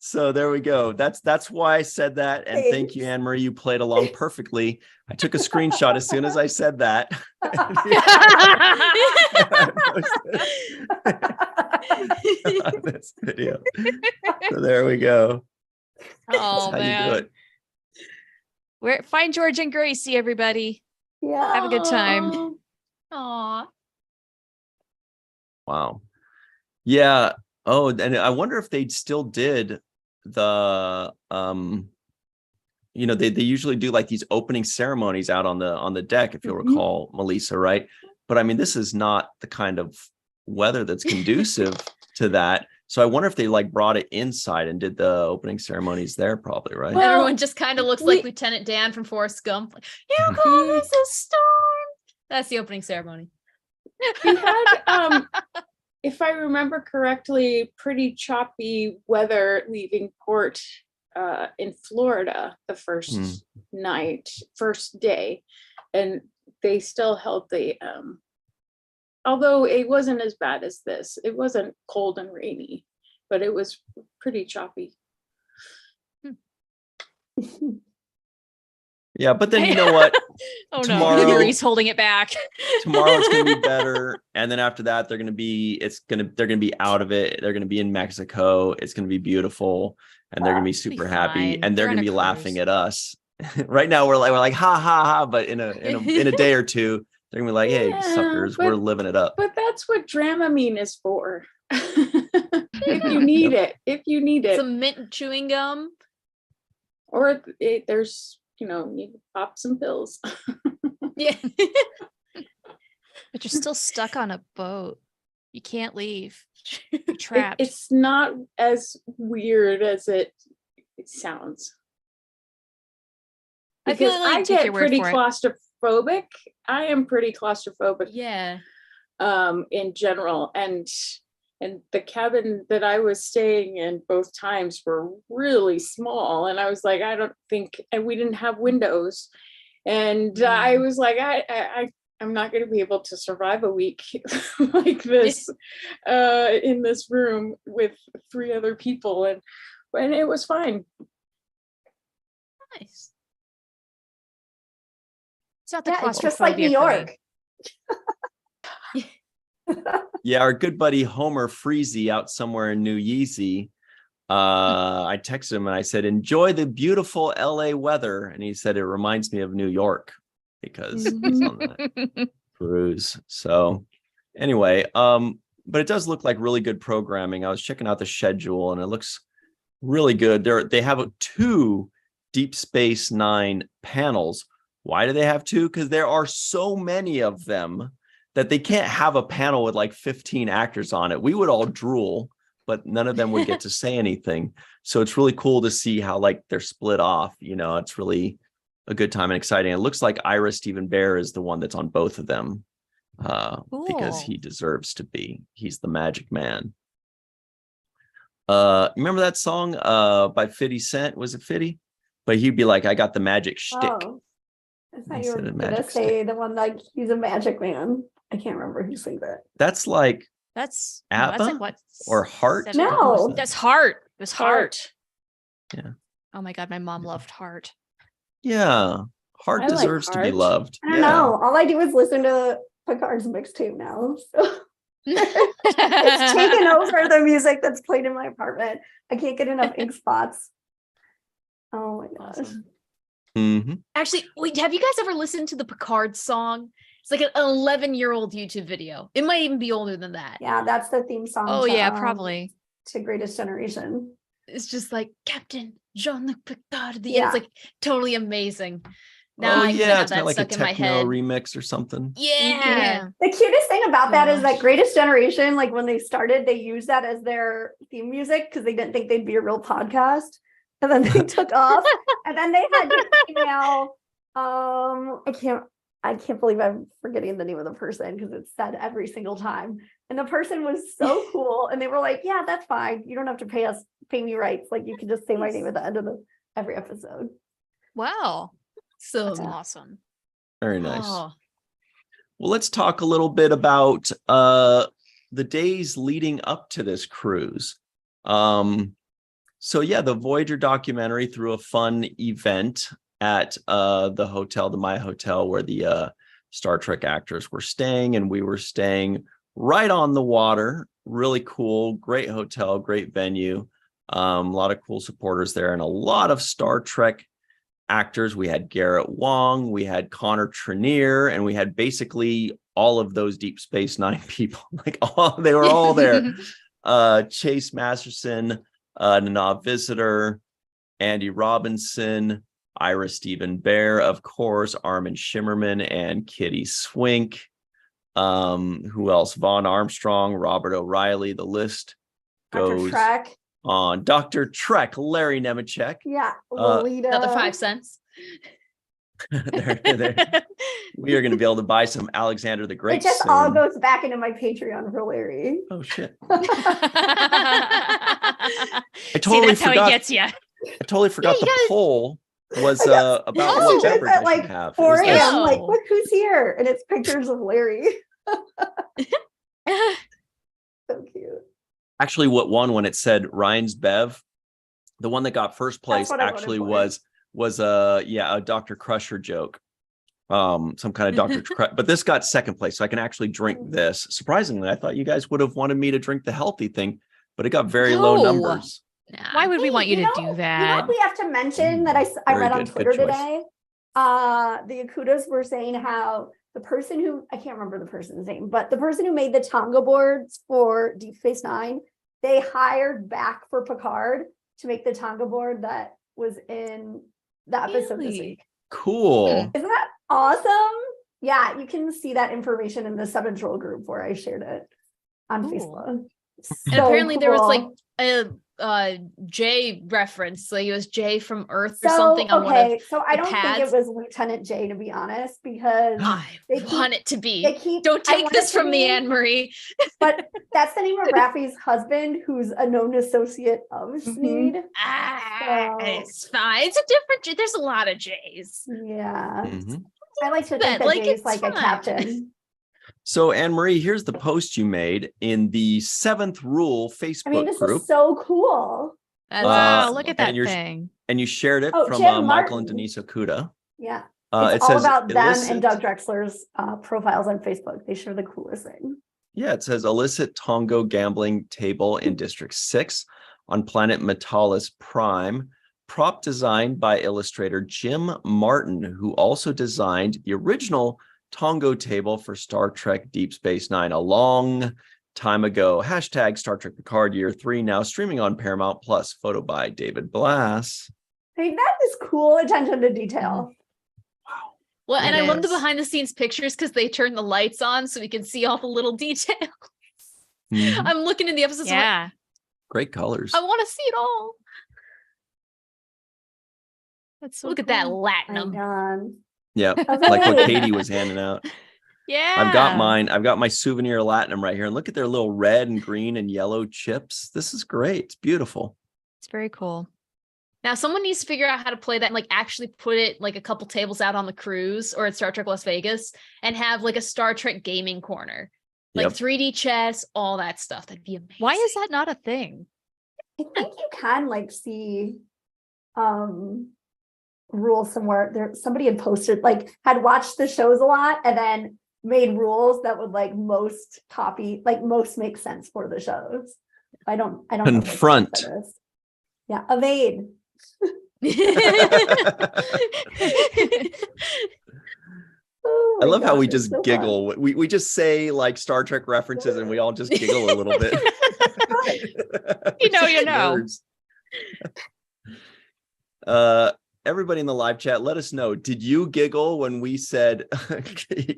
So there we go. That's why I said that. And thank you, Thanks. Anne Marie. You played along perfectly. I took a screenshot as soon as I said that. On this video. So there we go. Oh That's how you do man, it. find George and Gracie, everybody. Yeah. Have a good time. Aw. Wow. Yeah. Oh, and I wonder if they still did the they usually do like these opening ceremonies out on the deck, if you'll Mhm. recall, Melissa, right? But I mean, this is not the kind of weather that's conducive to that. So I wonder if they like brought it inside and did the opening ceremonies there, probably, right? Well, Everyone just kind of looks like we- Lieutenant Dan from Forrest Gump. Like, you call this a storm? That's the opening ceremony. We had, if I remember correctly, pretty choppy weather leaving port in Florida the first first day, and they still held the. Although it wasn't as bad as this, it wasn't cold and rainy, but it was pretty choppy. Yeah, but then you know what? Oh Tomorrow- no, Marie's holding it back. Tomorrow it's gonna be better, and then after that they're gonna be out of it. They're gonna be in Mexico. It's gonna be beautiful, and they're gonna be It'll be super happy, fine. and they're They're on gonna a be laughing cruise. at us. Right now we're like ha ha ha, but in a day or two they're gonna be like, hey, Yeah, suckers, but- we're living it up. But that's what Dramamine is for. If you need it, Some mint chewing gum. or there's you pop some pills. Yeah. But you're still stuck on a boat. You can't leave. You're trapped. It's not as weird as it sounds. I feel Because like I take get your word pretty for it. claustrophobic. I am pretty claustrophobic Yeah. in general, and the cabin that I was staying in both times were really small, and I was like, I don't think, and we didn't have windows, and I was like, I'm not going to be able to survive a week like this in this room with 3 other people, and it was fine. Nice. It's not the Yeah, it's just like New claustrophobia for me. York. Yeah, our good buddy Homer Freezy out somewhere in New Yeezy I texted him and I said, enjoy the beautiful LA weather. And he said, it reminds me of New York because he's on that cruise. So anyway, but it does look like really good programming. I was checking out the schedule and it looks really good. They have 2 Deep Space Nine panels. Why do they have 2? Because there are so many of them that they can't have a panel with like 15 actors on it. We would all drool, but none of them would get to say anything. So it's really cool to see how like they're split off. You know, it's really a good time and exciting. It looks like Ira Stephen Bear is the one that's on both of them because he deserves to be. He's the magic man. Remember that song by 50 Cent? Was it 50? But he'd be like, I got the magic shtick. Oh, I thought you were gonna say the one like he's a magic man. I can't remember who sang that. That's like That's ABBA that's like what or Heart? No. That's Heart. It was Heart. Yeah. Oh my God, my mom loved Heart. Yeah. Heart I like deserves to be Heart. loved. I don't know. All I do is listen to Picard's mixtape now. So. It's taken over the music that's played in my apartment. I can't get enough ink spots. Oh my gosh. Awesome. Mm-hmm. Actually, wait, have you guys ever listened to the Picard song? It's like an 11-year-old YouTube video. It might even be older than that. Yeah, that's the theme song. Oh to, yeah, probably. to Greatest Generation. It's just like Captain Jean-Luc Picard at the Yeah. end. It's like totally amazing. Now Oh I even yeah, have it's that got like a stuck in my techno head. remix or something. Yeah. The cutest thing about that is that Gosh. Greatest Generation, like when they started, they used that as their theme music because they didn't think they'd be a real podcast. And then they took off. And then they had to email. I can't believe I'm forgetting the name of the person because it's said every single time. And the person was so cool. And they were like, yeah, that's fine. You don't have to pay me rights. Like you can just say my name at the end of every episode. Wow. So That's awesome. Very nice. Oh. Well, let's talk a little bit about the days leading up to this cruise. So yeah, the Voyager documentary threw a fun event at the hotel, the My Hotel, where the Star Trek actors were staying, and we were staying right on the water. Really cool, great hotel, great venue. A lot of cool supporters there, and a lot of Star Trek actors. We had Garrett Wang, we had Connor Trenier, and we had basically all of those Deep Space Nine people. Like they were all there. Chase Masterson, Nanav Visitor, Andy Robinson, Ira Stephen Bear, of course, Armin Shimmerman and Kitty Swink. Who else? Vaughn Armstrong, Robert O'Reilly. The list Dr. goes Trek. on. Dr. Trek, Larry Nemeczek. Yeah. Lolita. Another 5 cents. We are going to be able to buy some Alexander the Great. It just soon. all goes back into my Patreon for Larry. Oh shit! I totally that's how forgot. he gets you. I totally forgot you the gotta- poll was got about messages what beverage at, I like, should have. It 4 was a.m. nice. Oh. Like, look who's here. And it's pictures of Larry. So cute. Actually, what won when it said Ryan's Bev, the one that got first place what I voted actually for. was a Dr. Crusher joke. Some kind of Dr. But this got second place, so I can actually drink this. Surprisingly, I thought you guys would have wanted me to drink the healthy thing, but it got very low No. numbers. Why would we want you to do You know that? what we have to mention that I Very read on good, good Twitter choice. today? The Yakutas were saying how the person who, I can't remember the person's name, but the person who made the Tonga boards for Deep Space Nine, they hired back for Picard to make the Tonga board that was in the episode this Really? week. Cool. Isn't that awesome? Yeah, you can see that information in the 7 Troll group where I shared it on Cool. Facebook. And So apparently there was like cool. a Jay reference. Like it was Jay from Earth or something on one of so I the don't think pads. it was Lieutenant J, to be honest, because I They keep- want it to they be. keep Don't I take want this it to from me, be, Anne Marie. but that's the name of Raffi's husband, who's a known associate of Sneed. So- It's fine. It's a different J. There's a lot of J's. Yeah, Mhm. I like to But, think that like, Jay's it's like a fine. captain. So, Anne Marie, here's the post you made in the 7th Rule Facebook I mean, this group, is so cool. That's Wow, awesome. look at and that you're- thing. and you shared it Oh, from Jim Michael and Martin. Denise Okuda. Yeah, It it's all says about them illicit- and Doug Drexler's profiles on Facebook. They share the coolest thing. Yeah, it says illicit Tongo gambling table in District 6 on planet Metalis Prime. Prop designed by illustrator Jim Martin, who also designed the original Tongo table for Star Trek Deep Space Nine a long time ago. Hashtag Star Trek Picard Year 3, now streaming on Paramount Plus. Photo by David Blass. I mean, that is cool attention to detail. Wow. Well, and I It love the is. behind the scenes pictures because they turn the lights on so we can see all the little details. Mhm. I'm looking in the episodes. I'm like, Yeah. Great colors. I want to see it all. That's so Look at that cool. My latinum. God. Yeah, Okay. like what Katie was handing out. Yeah. I've got mine. I've got my souvenir Latinum right here. And look at their little red and green and yellow chips. This is great. It's beautiful. It's very cool. Now someone needs to figure out how to play that and like actually put it like a couple tables out on the cruise or at Star Trek Las Vegas and have like a Star Trek gaming corner. Like Yep. 3D chess, all that stuff. That'd be amazing. Why is that not a thing? I think you can like see rules somewhere. There somebody had posted, like had watched the shows a lot and then made rules that would like most make sense for the shows. I don't know what Confront. that is. Yeah, evade. Oh I my love how gosh, we it's just so fun. giggle. We just say like Star Trek references and we all just giggle a little bit. You know, We're you such know. nerds. Everybody in the live chat, let us know. Did you giggle when we said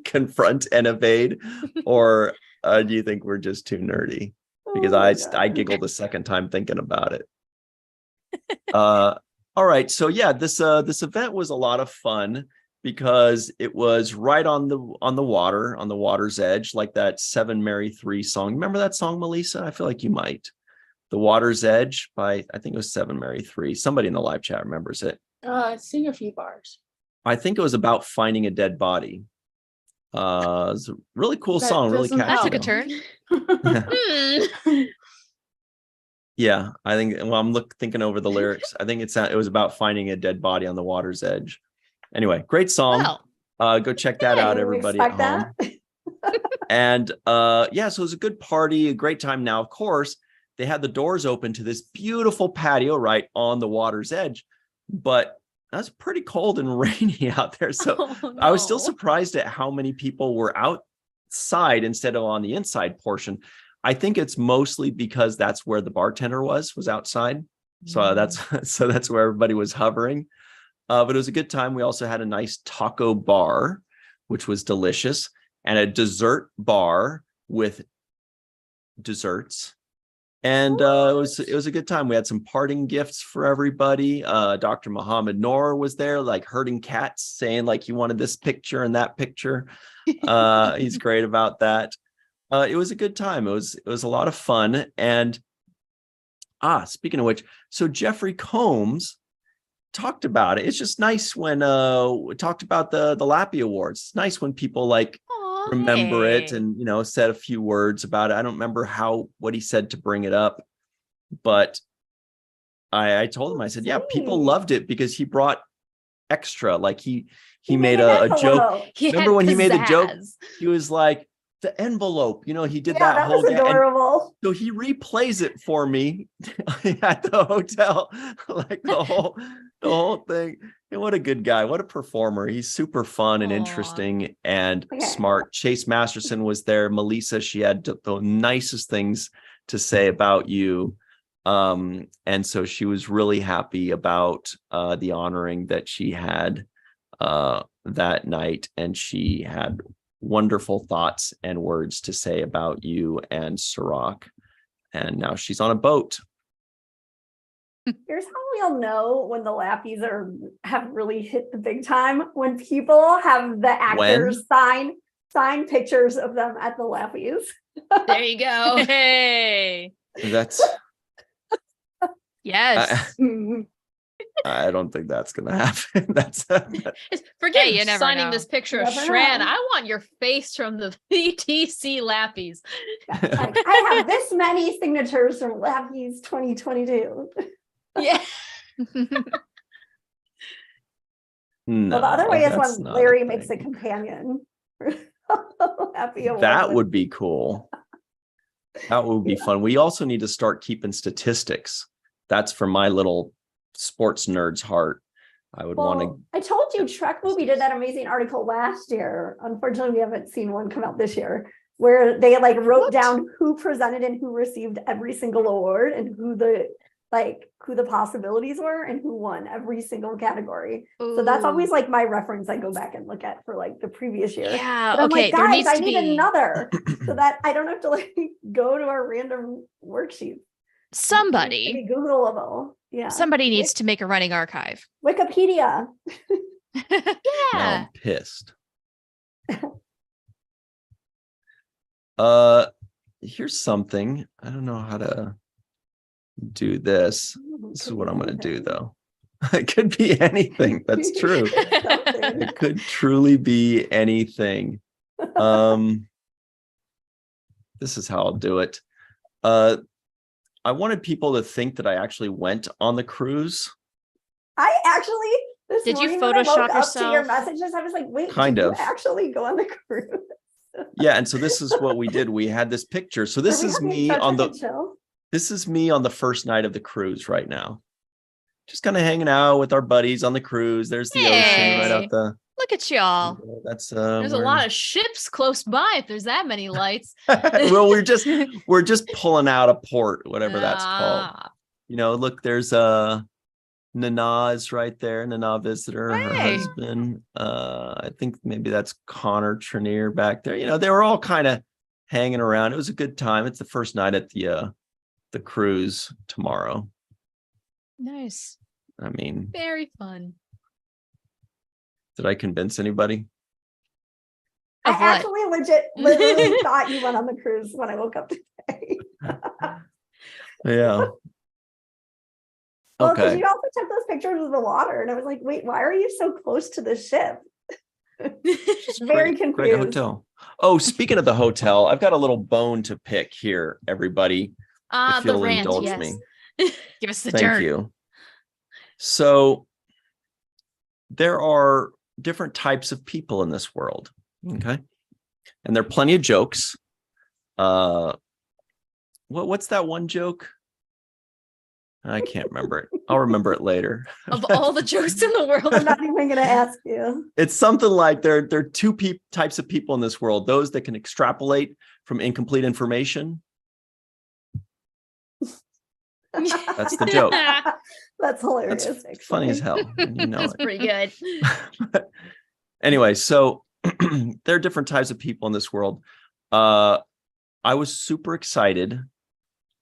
confront and evade? Or do you think we're just too nerdy? Because Oh my I God. giggled the second time thinking about it. All right. So yeah, this event was a lot of fun because it was right on the water's edge, like that Seven Mary 3 song. Remember that song, Melissa? I feel like you might. The Water's Edge by, I think it was Seven Mary 3. Somebody in the live chat remembers it. Sing a few bars. I think it was about finding a dead body. It's a really cool That song, really doesn't catchy. That took a turn. Yeah, I think. Well, I'm thinking over the lyrics. I think it was about finding a dead body on the water's edge. Anyway, great song. Well, Go check that out, Didn't everybody at expect home. that. And yeah, so it was a good party, a great time. Now, of course, they had the doors open to this beautiful patio right on the water's edge, but that's pretty cold and rainy out there. So oh, I was still no. surprised at how many people were outside instead of on the inside portion. I think it's mostly because that's where the bartender was outside. So that's where everybody was hovering. But it was a good time. We also had a nice taco bar, which was delicious, and a dessert bar with desserts. And it was a good time. We had some parting gifts for everybody. Dr. Muhammad Noor was there, like herding cats, saying like he wanted this picture and that picture. He's great about that. It was a good time. It was a lot of fun. And speaking of which, so Jeffrey Combs talked about it. It's just nice when we talked about the Lappy Awards. It's nice when people like Aw, remember it hey. and said a few words about it. I don't remember what he said to bring it up, but I told him, I said, yeah, people Sweet. loved it because he brought extra. Like he He made an a joke. envelope. He Remember had when he made the joke? pizzazz. He was like, the envelope, he did Yeah, that whole was ga- and adorable. so he replays it for me at the hotel, like the whole thing. And what a good guy, what a performer. He's super fun and Aw. interesting and Okay. smart. Chase Masterson was there. Melissa, she had the nicest things to say about you. And so she was really happy about the honoring that she had that night, and she had wonderful thoughts and words to say about you and Sirach. And now she's on a boat. Here's how we'll know when the Lappies have really hit the big time: when people have the actors sign pictures of them at the Lappies. There you go. Hey. That's Yes. I don't think that's gonna happen. Forget Hey, you never signing know. this picture of Never Shran. know. I want your face from the VTC Lappies. Like, I have this many signatures from Lappies 2022. Yeah. No, Well, the other way is that's when not Larry a makes a thing. companion. Happy That would be cool. That would be fun. We also need to start keeping statistics that's for my little sports nerd's heart. I would want to. I told you Trek Movie did that amazing article last year. Unfortunately, we haven't seen one come out this year where they like wrote down who presented and who received every single award and who the possibilities were and who won every single category. Ooh. So that's always like my reference I go back and look at for like the previous year. Yeah. But I'm Okay. like, There guys, needs I to need be another so that I don't have to like go to our random worksheet. somebody. Googleable. Yeah. Somebody needs to make a running archive. Wikipedia. Now I'm pissed. Here's something. I don't know how to do this. This is what I'm going to do, though. It could be anything. That's true. It could truly be anything. This is how I'll do it. I wanted people to think that I actually went on the cruise. I actually Did you morning when I woke Photoshop up to your yourself? messages, I was like, wait, Kind did of. you actually go on the cruise? Yeah, and so this is what we did. We had this picture. So this Are we is having me such on a the good show? this is me on the first night of the cruise right now. Just kind of hanging out with our buddies on the cruise. There's the ocean right out the. Look at y'all. That's There's a lot of ships close by if there's that many lights. well, we're just pulling out a port, whatever that's called. Ah. You know, look, there's Nana is right there. Nana Visitor, her Hey. husband. I think maybe that's Connor Trenier back there. You know, they were all kind of hanging around. It was a good time. It's the first night at the cruise tomorrow. Nice. I mean, Very fun. did I convince anybody? Of I what? actually literally thought you went on the cruise when I woke up today. Yeah. Well, because Okay. you also took those pictures of the water, and I was like, wait, why are you so close to the ship? Just very confused. Great hotel. Oh, speaking of the hotel, I've got a little bone to pick here, everybody. If The you'll rant, indulge yes. me. Give us the Thank dirt. you. So there are different types of people in this world. Okay. And there are plenty of jokes. What's that one joke? I can't remember it. I'll remember it later. Of all the jokes in the world. I'm not even going to ask you. It's something like there are two types of people in this world: those that can extrapolate from incomplete information. That's the joke. That's hilarious. That's actually. funny as hell. And you know That's it. pretty good. Anyway, so there are different types of people in this world. I was super excited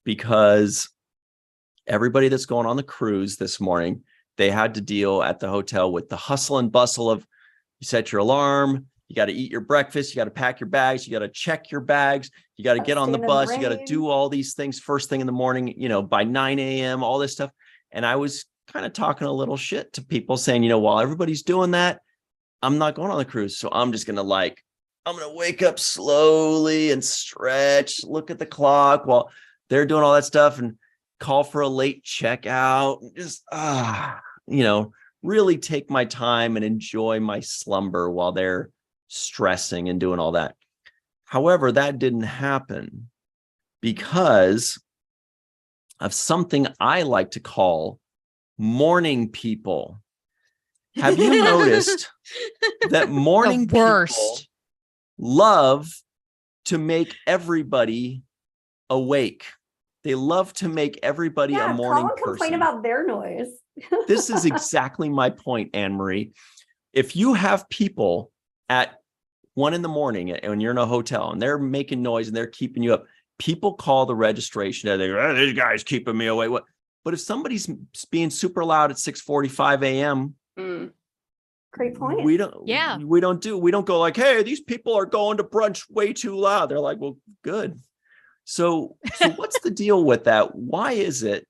because everybody that's going on the cruise this morning, they had to deal at the hotel with the hustle and bustle of you set your alarm, you got to eat your breakfast, you got to pack your bags, you got to check your bags, you got to get on the bus, you got to do all these things first thing in the morning, you know, by 9 a.m., all this stuff. And I was kind of talking a little shit to people saying, you know, while everybody's doing that, I'm not going on the cruise. So I'm just going to wake up slowly and stretch, look at the clock while they're doing all that stuff and call for a late checkout and just, you know, really take my time and enjoy my slumber while they're stressing and doing all that. However, that didn't happen because of something I like to call morning people. Have you noticed that morning The worst. people love to make everybody awake? They love to make everybody a morning call and complain person. about their noise. This is exactly my point, Anne-Marie. If you have people at 1 a.m. and you're in a hotel and they're making noise and they're keeping you up, people call the registration and they go, oh, this guy's keeping me awake. What? But if somebody's being super loud at 6:45 a.m., Great point. we don't go like, hey, these people are going to brunch way too loud. They're like, well, good. So what's the deal with that? Why is it?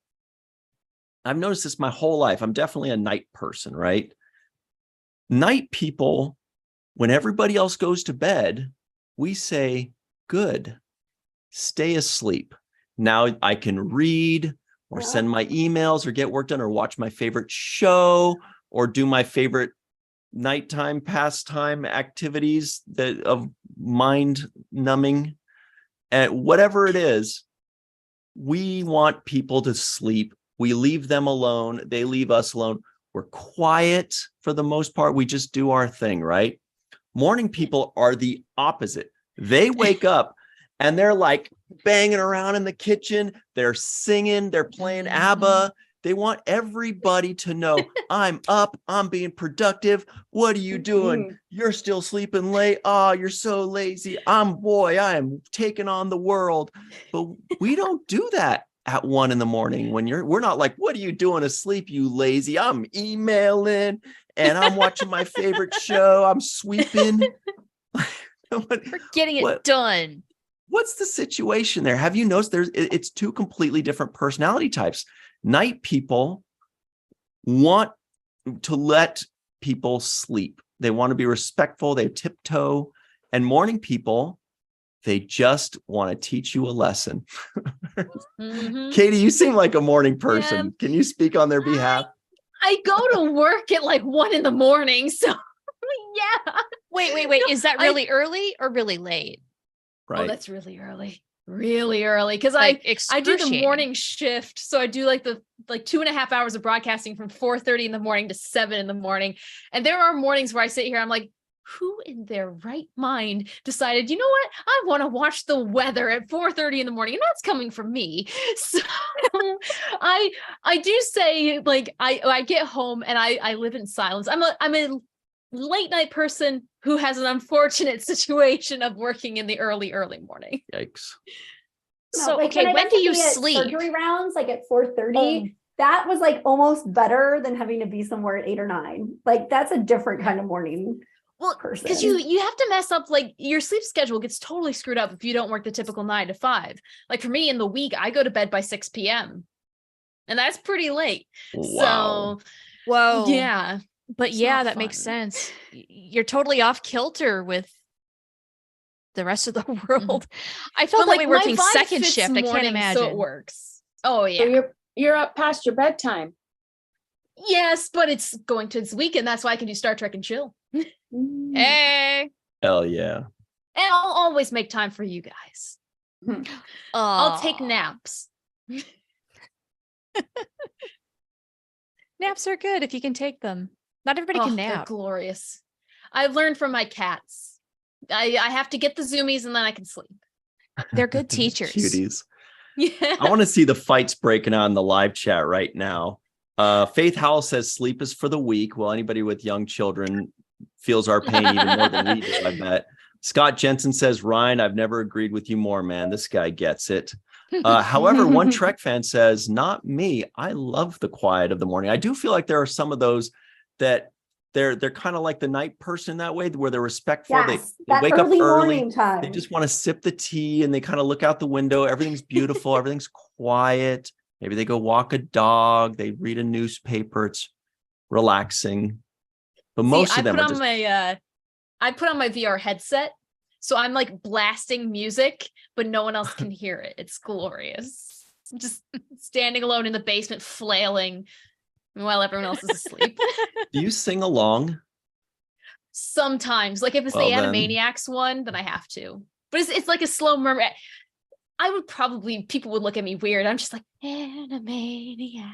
I've noticed this my whole life. I'm definitely a night person, right? Night people, when everybody else goes to bed, we say, good, stay asleep. Now I can read or send my emails or get work done or watch my favorite show or do my favorite nighttime pastime activities of mind numbing. And whatever it is, we want people to sleep We leave them alone. They leave us alone. We're quiet for the most part. We just do our thing, right? Morning people are the opposite. They wake up and they're like banging around in the kitchen. They're singing. They're playing ABBA. They want everybody to know, I'm up. I'm being productive. What are you doing? You're still sleeping late. Oh, you're so lazy. I am taking on the world. But we don't do that at 1 a.m. when we're not like, what are you doing asleep, you lazy? I'm emailing and I'm watching my favorite show. I'm sweeping. We're getting it done. What's the situation there? Have you noticed it's two completely different personality types? Night people want to let people sleep. They want to be respectful. They tiptoe. And morning people, they just want to teach you a lesson. Katie, you seem like a morning person. Yeah. Can you speak on their behalf? I go to work at like 1 a.m. So yeah. Wait. No, is that really early or really late? Right. Oh, that's really early. Really early. Because I do the morning shift. So I do like 2.5 hours of broadcasting from 4:30 in the morning to 7 in the morning. And there are mornings where I sit here, I'm like, who in their right mind decided, you know what? I want to watch the weather at 4:30 in the morning, and that's coming from me. So I do say, like, I get home and I live in silence. I'm a late night person who has an unfortunate situation of working in the early morning. Yikes. So okay, when do you sleep? Surgery rounds, like at 4:30. That was like almost better than having to be somewhere at 8 or 9. Like that's a different kind of morning. Well, because you have to mess up, like your sleep schedule gets totally screwed up if you don't work the typical 9 to 5. Like for me in the week, I go to bed by 6 p.m. and that's pretty late. Wow. So, whoa, yeah, but yeah, that makes sense. You're totally off kilter with the rest of the world. I felt that way working second shift. I can't imagine. So it works. Oh yeah, so you're up past your bedtime. Yes, but it's going to its weekend. That's why I can do Star Trek and chill. Hey. Hell yeah. And I'll always make time for you guys. I'll take naps. Naps are good if you can take them. Not everybody can nap. They're glorious. I've learned from my cats. I have to get the zoomies and then I can sleep. They're good teachers. Cuties. Yeah. I want to see the fights breaking out in the live chat right now. Faith Howell says sleep is for the weak. Well, anybody with young children feels our pain even more than we do, I bet. Scott Jensen says, Ryan, I've never agreed with you more, man. This guy gets it. However, one Trek fan says, not me. I love the quiet of the morning. I do feel like there are some of those that they're kind of like the night person that way, where they're respectful. Yes, they wake up early. Time. They just want to sip the tea and they kind of look out the window. Everything's beautiful. Everything's quiet. Maybe they go walk a dog. They read a newspaper. It's relaxing. But most of them are just... I put on my VR headset, so I'm like blasting music, but no one else can hear it. It's glorious. I'm just standing alone in the basement, flailing while everyone else is asleep. Do you sing along? Sometimes, like if it's the Animaniacs one, then I have to. But it's like a slow murmur. I would probably, people would look at me weird. I'm just like, Animaniacs.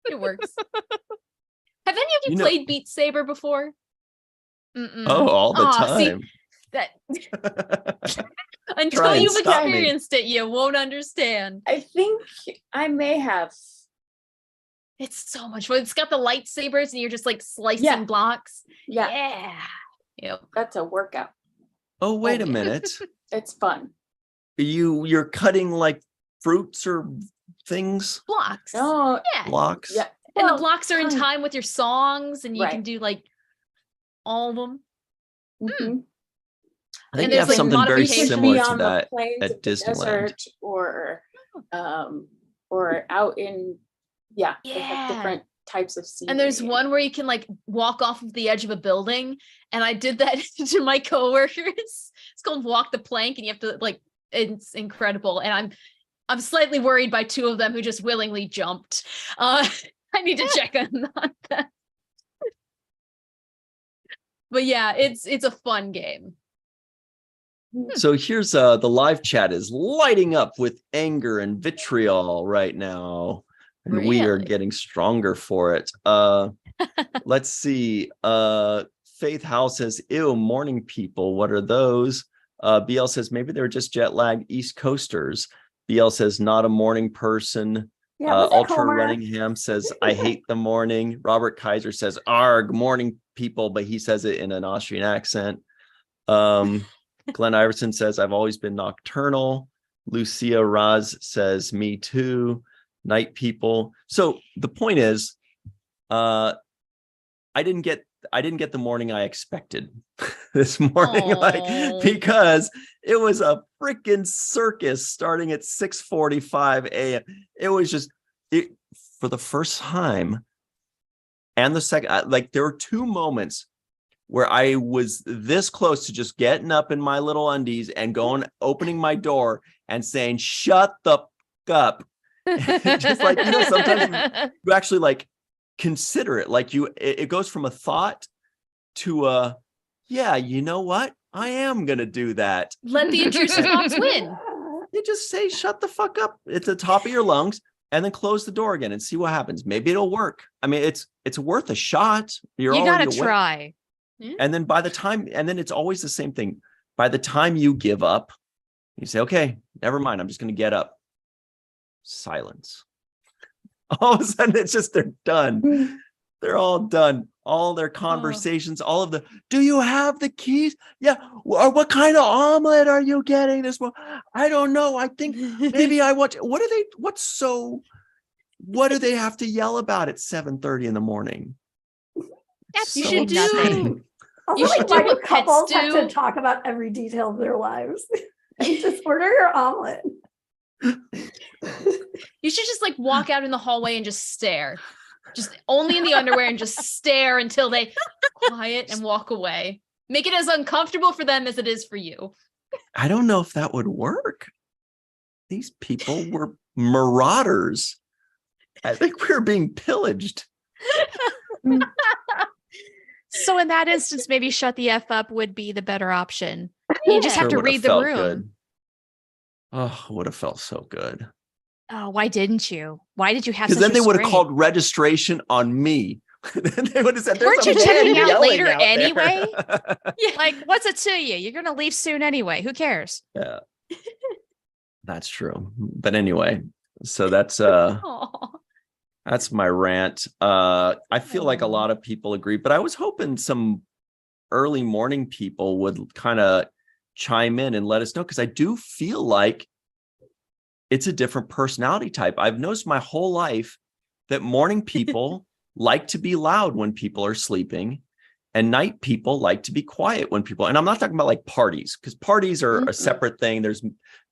It works. Have any of you played Beat Saber before? Mm-mm. Oh, all the time. See, until you've experienced it, you won't understand. I think I may have. It's so much fun. It's got the lightsabers and you're just like slicing blocks. Yeah. Yep. That's a workout. Oh, wait a minute. It's fun. You're cutting like fruits or things? Blocks. Oh, yeah. Blocks. Yeah. And the blocks are in time with your songs and you can do like all of them. Mm-hmm. I think you have something very similar to that at Disneyland. Or out in, they have different types of scenery. And there's one where you can like walk off of the edge of a building. And I did that to my coworkers. It's called Walk the Plank. And you have to like, it's incredible. And I'm slightly worried by two of them who just willingly jumped. I need to check on that. But yeah, it's a fun game. So here's the live chat is lighting up with anger and vitriol right now. And we are Really? getting stronger for it. Let's see. Faith House says, ew, morning people. What are those? BL says, maybe they're just jet lagged East Coasters. BL says, not a morning person. Yeah, was it Ultra Homer? Runningham says, I hate the morning. Robert Kaiser says, arg, morning people, but he says it in an Austrian accent. Glenn Iverson says, I've always been nocturnal. Lucia Raz says, me too. Night people. So the point is, I didn't get the morning I expected this morning, because it was a freaking circus starting at 6:45 a.m. It was just for the first time, and the second, like there were two moments where I was this close to just getting up in my little undies and opening my door and saying, "Shut the f- up." Just like, sometimes you actually like consider it, like it goes from a thought to yeah, you know what, I am gonna do that. Let the intrusive thoughts win. You just say shut the fuck up at the top of your lungs and then close the door again and see what happens. Maybe it'll work. I mean, it's worth a shot. You already gotta awake. try. And then then it's always the same thing. By the time you give up, you say, okay, never mind, I'm just gonna get up. Silence. All of a sudden it's just they're done. They're all done. All their conversations, all of the, do you have the keys? Yeah. Or what kind of omelet are you getting this morning? I don't know. I think maybe I want, what do they have to yell about at 7:30 in the morning? Absolutely should nothing. Also, You should do like what pets couples have do. to talk about every detail of their lives. And just order your omelet. You should just like walk out in the hallway and just stare. Just only in the underwear and just stare until they quiet and walk away. Make it as uncomfortable for them as it is for you. I don't know if that would work. These people were marauders. I think we were being pillaged. So in that instance, maybe shut the F up would be the better option. You just have to Would've read the felt room. good. Oh, would have felt so good. Oh, why didn't you? Why did you have Because such then they would have restraint? called registration on me. Then they would have said, "There's Weren't a you man checking out yelling later out there." anyway? Yeah. Like, what's it to you? You're gonna leave soon anyway. Who cares? Yeah, that's true. But anyway, so that's my rant. I feel like a lot of people agree, but I was hoping some early morning people would kind of chime in and let us know, because I do feel like it's a different personality type. I've noticed my whole life that morning people like to be loud when people are sleeping, and night people like to be quiet when people, and I'm not talking about like parties, because parties are a separate thing.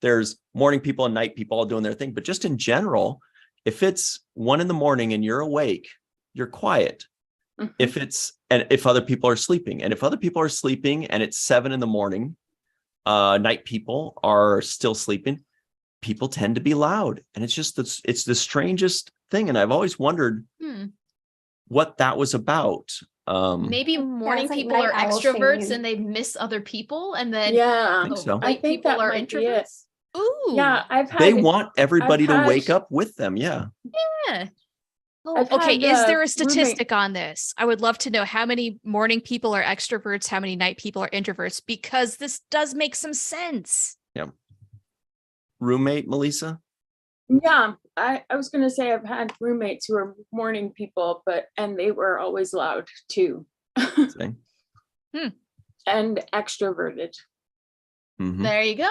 There's morning people and night people all doing their thing, but just in general, if it's 1 a.m. and you're awake, you're quiet. If other people are sleeping, and if other people are sleeping and it's 7 a.m, night people are still sleeping, people tend to be loud. And it's just, it's the strangest thing. And I've always wondered what that was about. Maybe morning like people night are owl extroverts shaming. and they miss other people, and then I think so. night think people that are might be it. introverts. Ooh. Yeah, I've had. They want everybody to had- wake up with them. Yeah. Yeah. I've Okay, had, is there a roommate- statistic on this? I would love to know how many morning people are extroverts, how many night people are introverts, because this does make some sense. Roommate, Melissa? Yeah, I was gonna say I've had roommates who are morning people, and they were always loud too. Same. And extroverted. Mhm. There you go.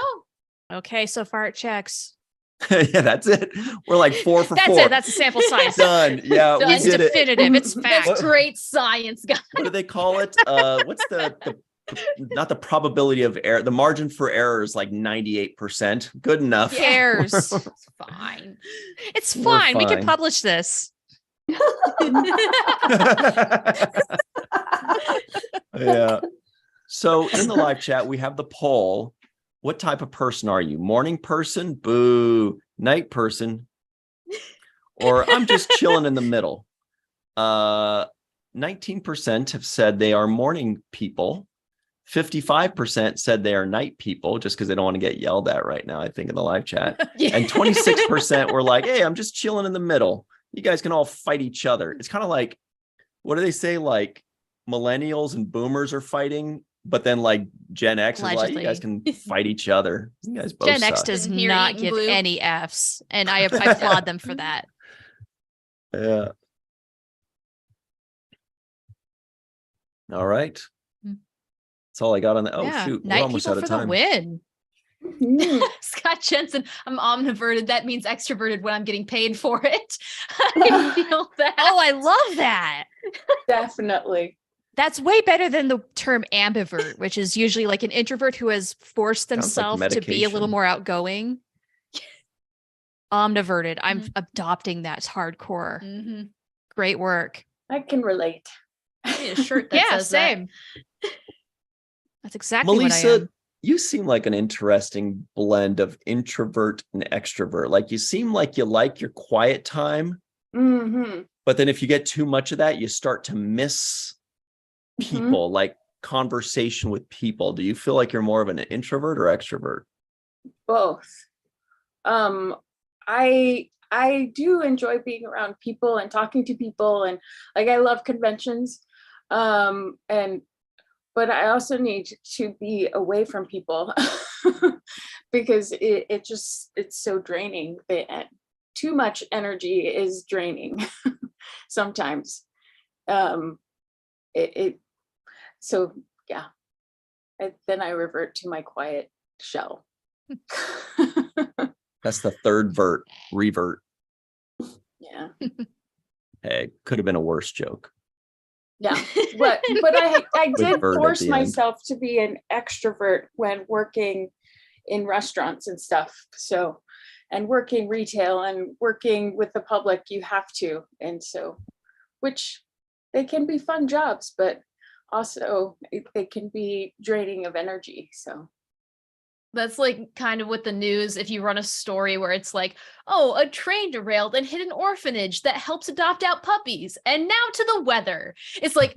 Okay, so far it checks. Yeah, that's it. We're like 4 for That's 4. it. That's a sample size. Done. Yeah, we It's did it. definitive. It's fact. That's great science, guys. What do they call it? What's the not the probability of error? The margin for error is like 98%. Good enough. Who cares? It's fine. It's We're fine. We can fine. publish this. Yeah. So in the live chat, we have the poll. What type of person are you? Morning person? Boo. Night person? Or I'm just chilling in the middle. 19% have said they are morning people. 55% said they are night people just because they don't want to get yelled at right now, I think, in the live chat. Yeah. And 26% were like, hey, I'm just chilling in the middle. You guys can all fight each other. It's kind of like, what do they say? Like millennials and boomers are fighting, but then like Gen X is like, you guys can fight each other. You guys both Gen X suck. does Here not eating give glue. any Fs, and I applaud them for that. Yeah. All right. That's all I got on that. Oh, Yeah, shoot. We're night almost people out of for the time. win. Scott Jensen, I'm omniverted. That means extroverted when I'm getting paid for it. I feel that. Oh, I love that. Definitely. That's way better than the term ambivert, which is usually like an introvert who has forced Sounds like themselves to be a little medication. more outgoing. Omniverted. I'm Mhm. adopting that hardcore. Mhm. Great work. I can relate. I need a shirt that Yeah, says that. same. That's exactly what I Melissa, am. you seem like an interesting blend of introvert and extrovert. Like you seem like you like your quiet time, Mm-hmm. but then if you get too much of that, you start to miss people, like conversation with people. Do you feel like you're more of an introvert or extrovert? Both. I do enjoy being around people and talking to people, and like I love conventions. But I also need to be away from people because it's so draining. Too much energy is draining sometimes. So yeah. Then I revert to my quiet shell. That's the third revert. Yeah. Hey, could have been a worse joke. Yeah, but I did bird at force the end. myself to be an extrovert when working in restaurants and stuff. So, and working retail and working with the public, you have to. And so, which they can be fun jobs, but also they can be draining of energy. So. That's like kind of with the news. If you run a story where it's like, oh, a train derailed and hit an orphanage that helps adopt out puppies. And now to the weather. It's like,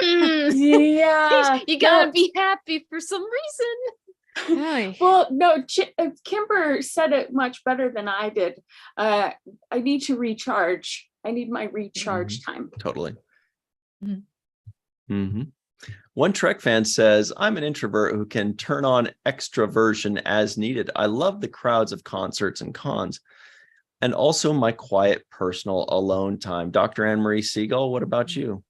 Yeah, you gotta be happy for some reason. Ay. Well, no, Kimber said it much better than I did. I need to recharge. I need my recharge time. Totally. Mhm. Mm-hmm. One Trek fan says, I'm an introvert who can turn on extroversion as needed. I love the crowds of concerts and cons, and also my quiet personal alone time. Dr. Anne-Marie Siegel, what about you?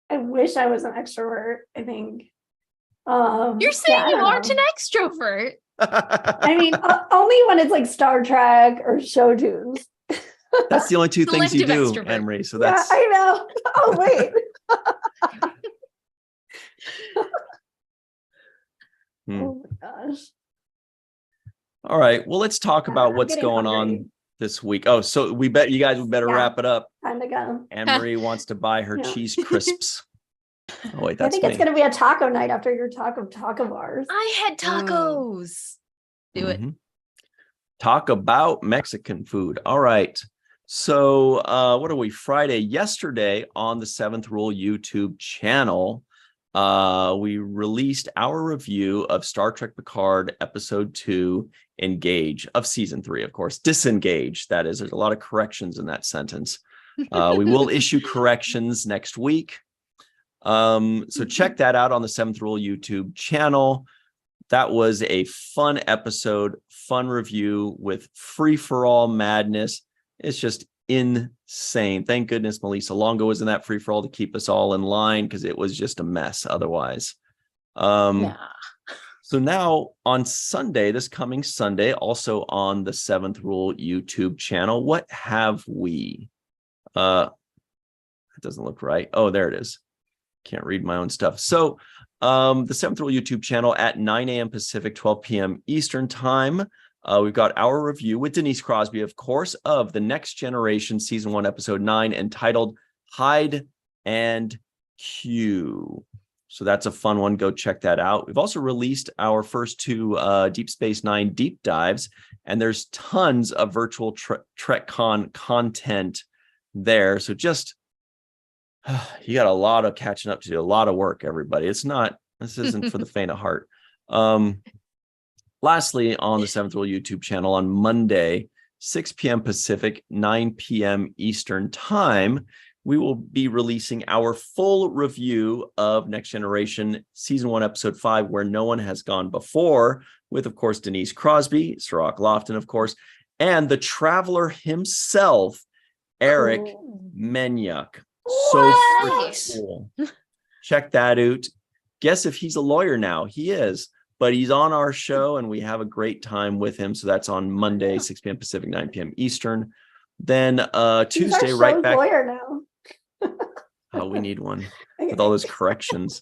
I wish I was an extrovert, I think. You're saying I you don't aren't know. an extrovert. I mean, only when it's like Star Trek or show tunes. That's the only two things you do, Selective extrovert. Anne-Marie. So Yeah, that's I know. Oh, wait. Oh my gosh. all right. Well, let's talk about I'm what's getting going hungry. on this week. Oh, so we bet you guys would better Yeah. wrap it up. Time to go. Anne-Marie wants to buy her Yeah. cheese crisps. Oh, wait, I that's think me. it's going to be a taco night after your talk of taco bars. I had tacos. Do it. Mhm. Talk about Mexican food. All right. So what are we? Friday, yesterday on the Seventh Rule YouTube channel, we released our review of Star Trek Picard Episode 2, Engage, of Season 3, of course. Disengage, that is. There's a lot of corrections in that sentence. We will issue corrections next week. So check that out on the Seventh Rule YouTube channel. That was a fun episode, fun review with free-for-all madness. It's just insane. Thank goodness Melissa Longo was in that free-for-all to keep us all in line, because it was just a mess otherwise. Yeah. So now on Sunday, this coming Sunday, also on the Seventh Rule YouTube channel, what have we? It doesn't look right. Oh, there it is. Can't read my own stuff. So the Seventh Rule YouTube channel at 9 a.m. Pacific, 12 p.m. Eastern time. We've got our review with Denise Crosby, of course, of the Next Generation Season 1, Episode 9, entitled Hide and Q. So that's a fun one. Go check that out. We've also released our first two Deep Space Nine deep dives, and there's tons of virtual TrekCon content there. So just You got a lot of catching up to do, a lot of work, everybody. This isn't for the faint of heart. Lastly, on the 7th Rule YouTube channel on Monday, 6 p.m. Pacific, 9 p.m. Eastern time, we will be releasing our full review of Next Generation Season 1, Episode 5, Where No One Has Gone Before, with, of course, Denise Crosby, Sirach Lofton, of course, and the Traveler himself, Eric Menyuk. So freaking cool. Check that out. Guess if he's a lawyer now. He is. But he's on our show, and we have a great time with him. So that's on Monday, 6 p.m. Pacific, 9 p.m. Eastern. Then Tuesday, right back. Lawyer now. Oh, we need one with all those corrections.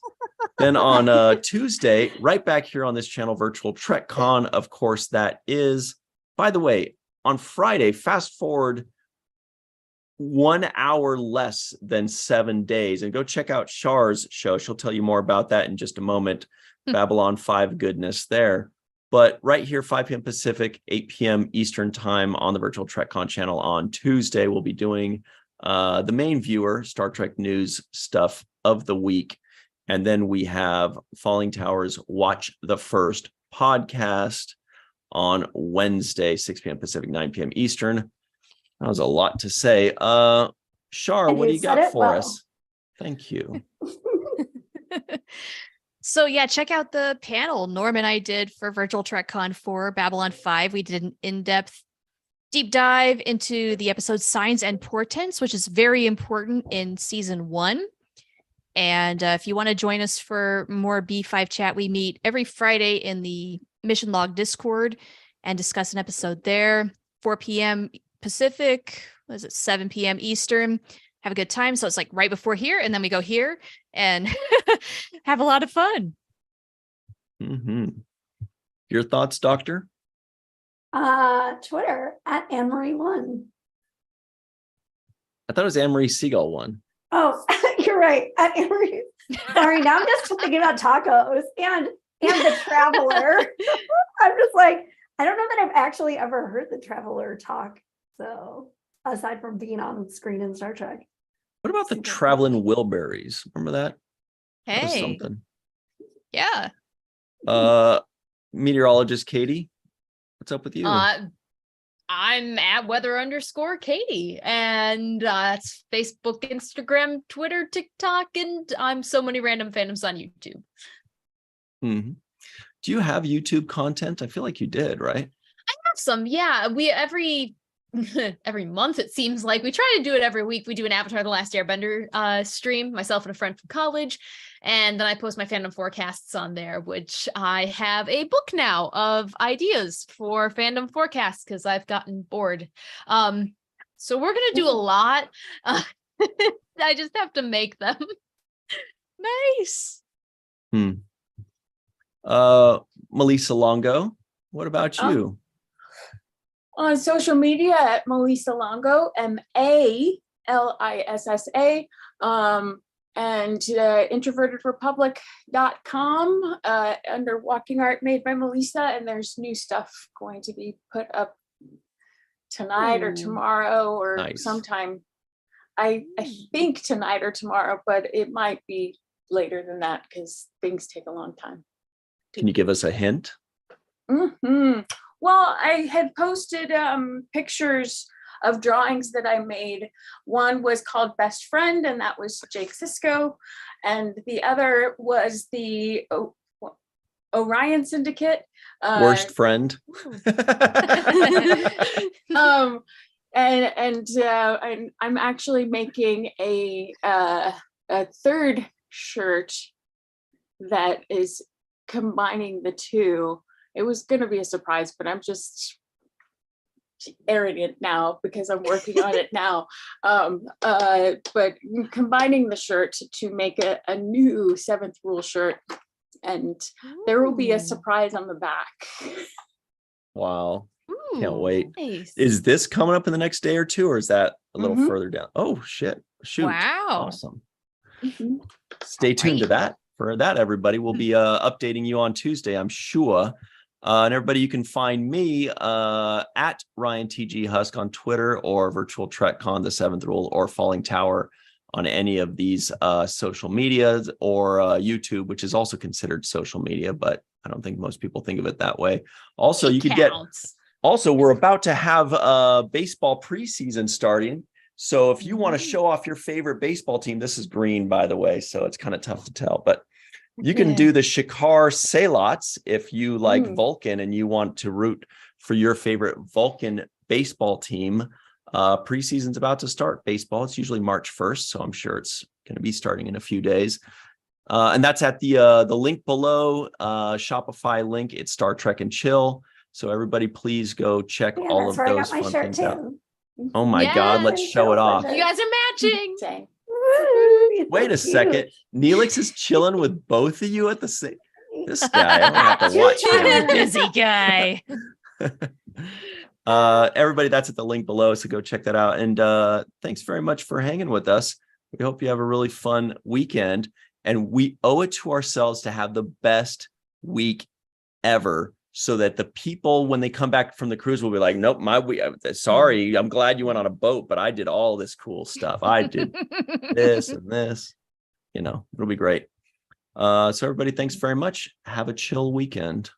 Then on Tuesday, right back here on this channel, Virtual TrekCon. Of course, that is, by the way, on Friday, fast forward 1 hour less than 7 days, and go check out Char's show. She'll tell you more about that in just a moment. Babylon 5 goodness there. But right here, 5 p.m. Pacific, 8 p.m. Eastern time on the Virtual TrekCon channel on Tuesday, we'll be doing the main viewer Star Trek news stuff of the week. And then we have Falling Towers Watch the First podcast on Wednesday, 6 p.m. Pacific, 9 p.m. Eastern. That was a lot to say. Char, what do you got for us? Thank you. So yeah, check out the panel Norm and I did for Virtual TrekCon for Babylon 5. We did an in-depth deep dive into the episode Signs and Portents, which is very important in season 1. And if you want to join us for more B5 chat, we meet every Friday in the Mission Log Discord and discuss an episode there. 4 p.m. Pacific, 7 p.m. Eastern. Have a good time. So it's like right before here, and then we go here and have a lot of fun. Mm-hmm. Your thoughts, Doctor? Twitter at Anne-Marie1. I thought it was Anne-Marie Seagull 1. Oh, you're right. At Anne-Marie. Sorry, now I'm just thinking about tacos and the Traveler. I'm just like, I don't know that I've actually ever heard the Traveler talk. So aside from being on screen in Star Trek. What about the Traveling Wilburys? Remember that? Hey. That was something. Yeah. Meteorologist Katie, what's up with you? I'm at weather_Katie, and it's Facebook, Instagram, Twitter, TikTok, and I'm so many random fandoms on YouTube. Mm-hmm. Do you have YouTube content? I feel like you did, right? I have some, yeah. We every month, it seems like. We try to do it every week. We do an Avatar The Last Airbender stream, myself and a friend from college, and then I post my fandom forecasts on there, which I have a book now of ideas for fandom forecasts because I've gotten bored. So we're gonna do a lot. I just have to make them. Nice. Melissa Longo, what about you? On social media at Melissa Longo, MALISSA, and introvertedrepublic.com under Walking Art Made by Melissa, and there's new stuff going to be put up tonight or tomorrow or sometime. I think tonight or tomorrow, but it might be later than that because things take a long time. Can you give us a hint? Mm-hmm. Well, I had posted pictures of drawings that I made. One was called Best Friend, and that was Jake Sisko. And the other was the Orion Syndicate. Worst friend. And I'm actually making a third shirt that is combining the two. It was going to be a surprise, but I'm just airing it now because I'm working on it now. But combining the shirt to make a new 7th Rule shirt, and there will be a surprise on the back. Wow. Ooh, can't wait. Nice. Is this coming up in the next day or two, or is that a little further down? Oh, shit. Shoot. Wow. Awesome. Stay tuned to that. For that, everybody, we'll be updating you on Tuesday, I'm sure. And everybody, you can find me at Ryan TG Husk on Twitter, or Virtual TrekCon, the 7th Rule, or Falling Tower on any of these social medias or YouTube, which is also considered social media, but I don't think most people think of it that way. Also, you could get. Also, we're about to have baseball preseason starting. So if you want to show off your favorite baseball team, this is green, by the way, so it's kind of tough to tell, but you can do the Shikar Salots if you like Vulcan and you want to root for your favorite Vulcan baseball team. Preseason's about to start. Baseball, it's usually March 1st, so I'm sure it's going to be starting in a few days. And that's at the link below, Shopify link. It's Star Trek and Chill. So everybody, please go check all of those fun things out. Oh my God, let's show it off. You guys are matching. Wait a second. Neelix is chilling with both of you at the same. This guy, I'm gonna have to watch him. Busy guy. Everybody, that's at the link below, so go check that out. And thanks very much for hanging with us. We hope you have a really fun weekend, and we owe it to ourselves to have the best week ever, so that the people, when they come back from the cruise, will be like, nope, sorry, I'm glad you went on a boat, but I did all this cool stuff. I did this and this, it'll be great. So everybody, thanks very much. Have a chill weekend.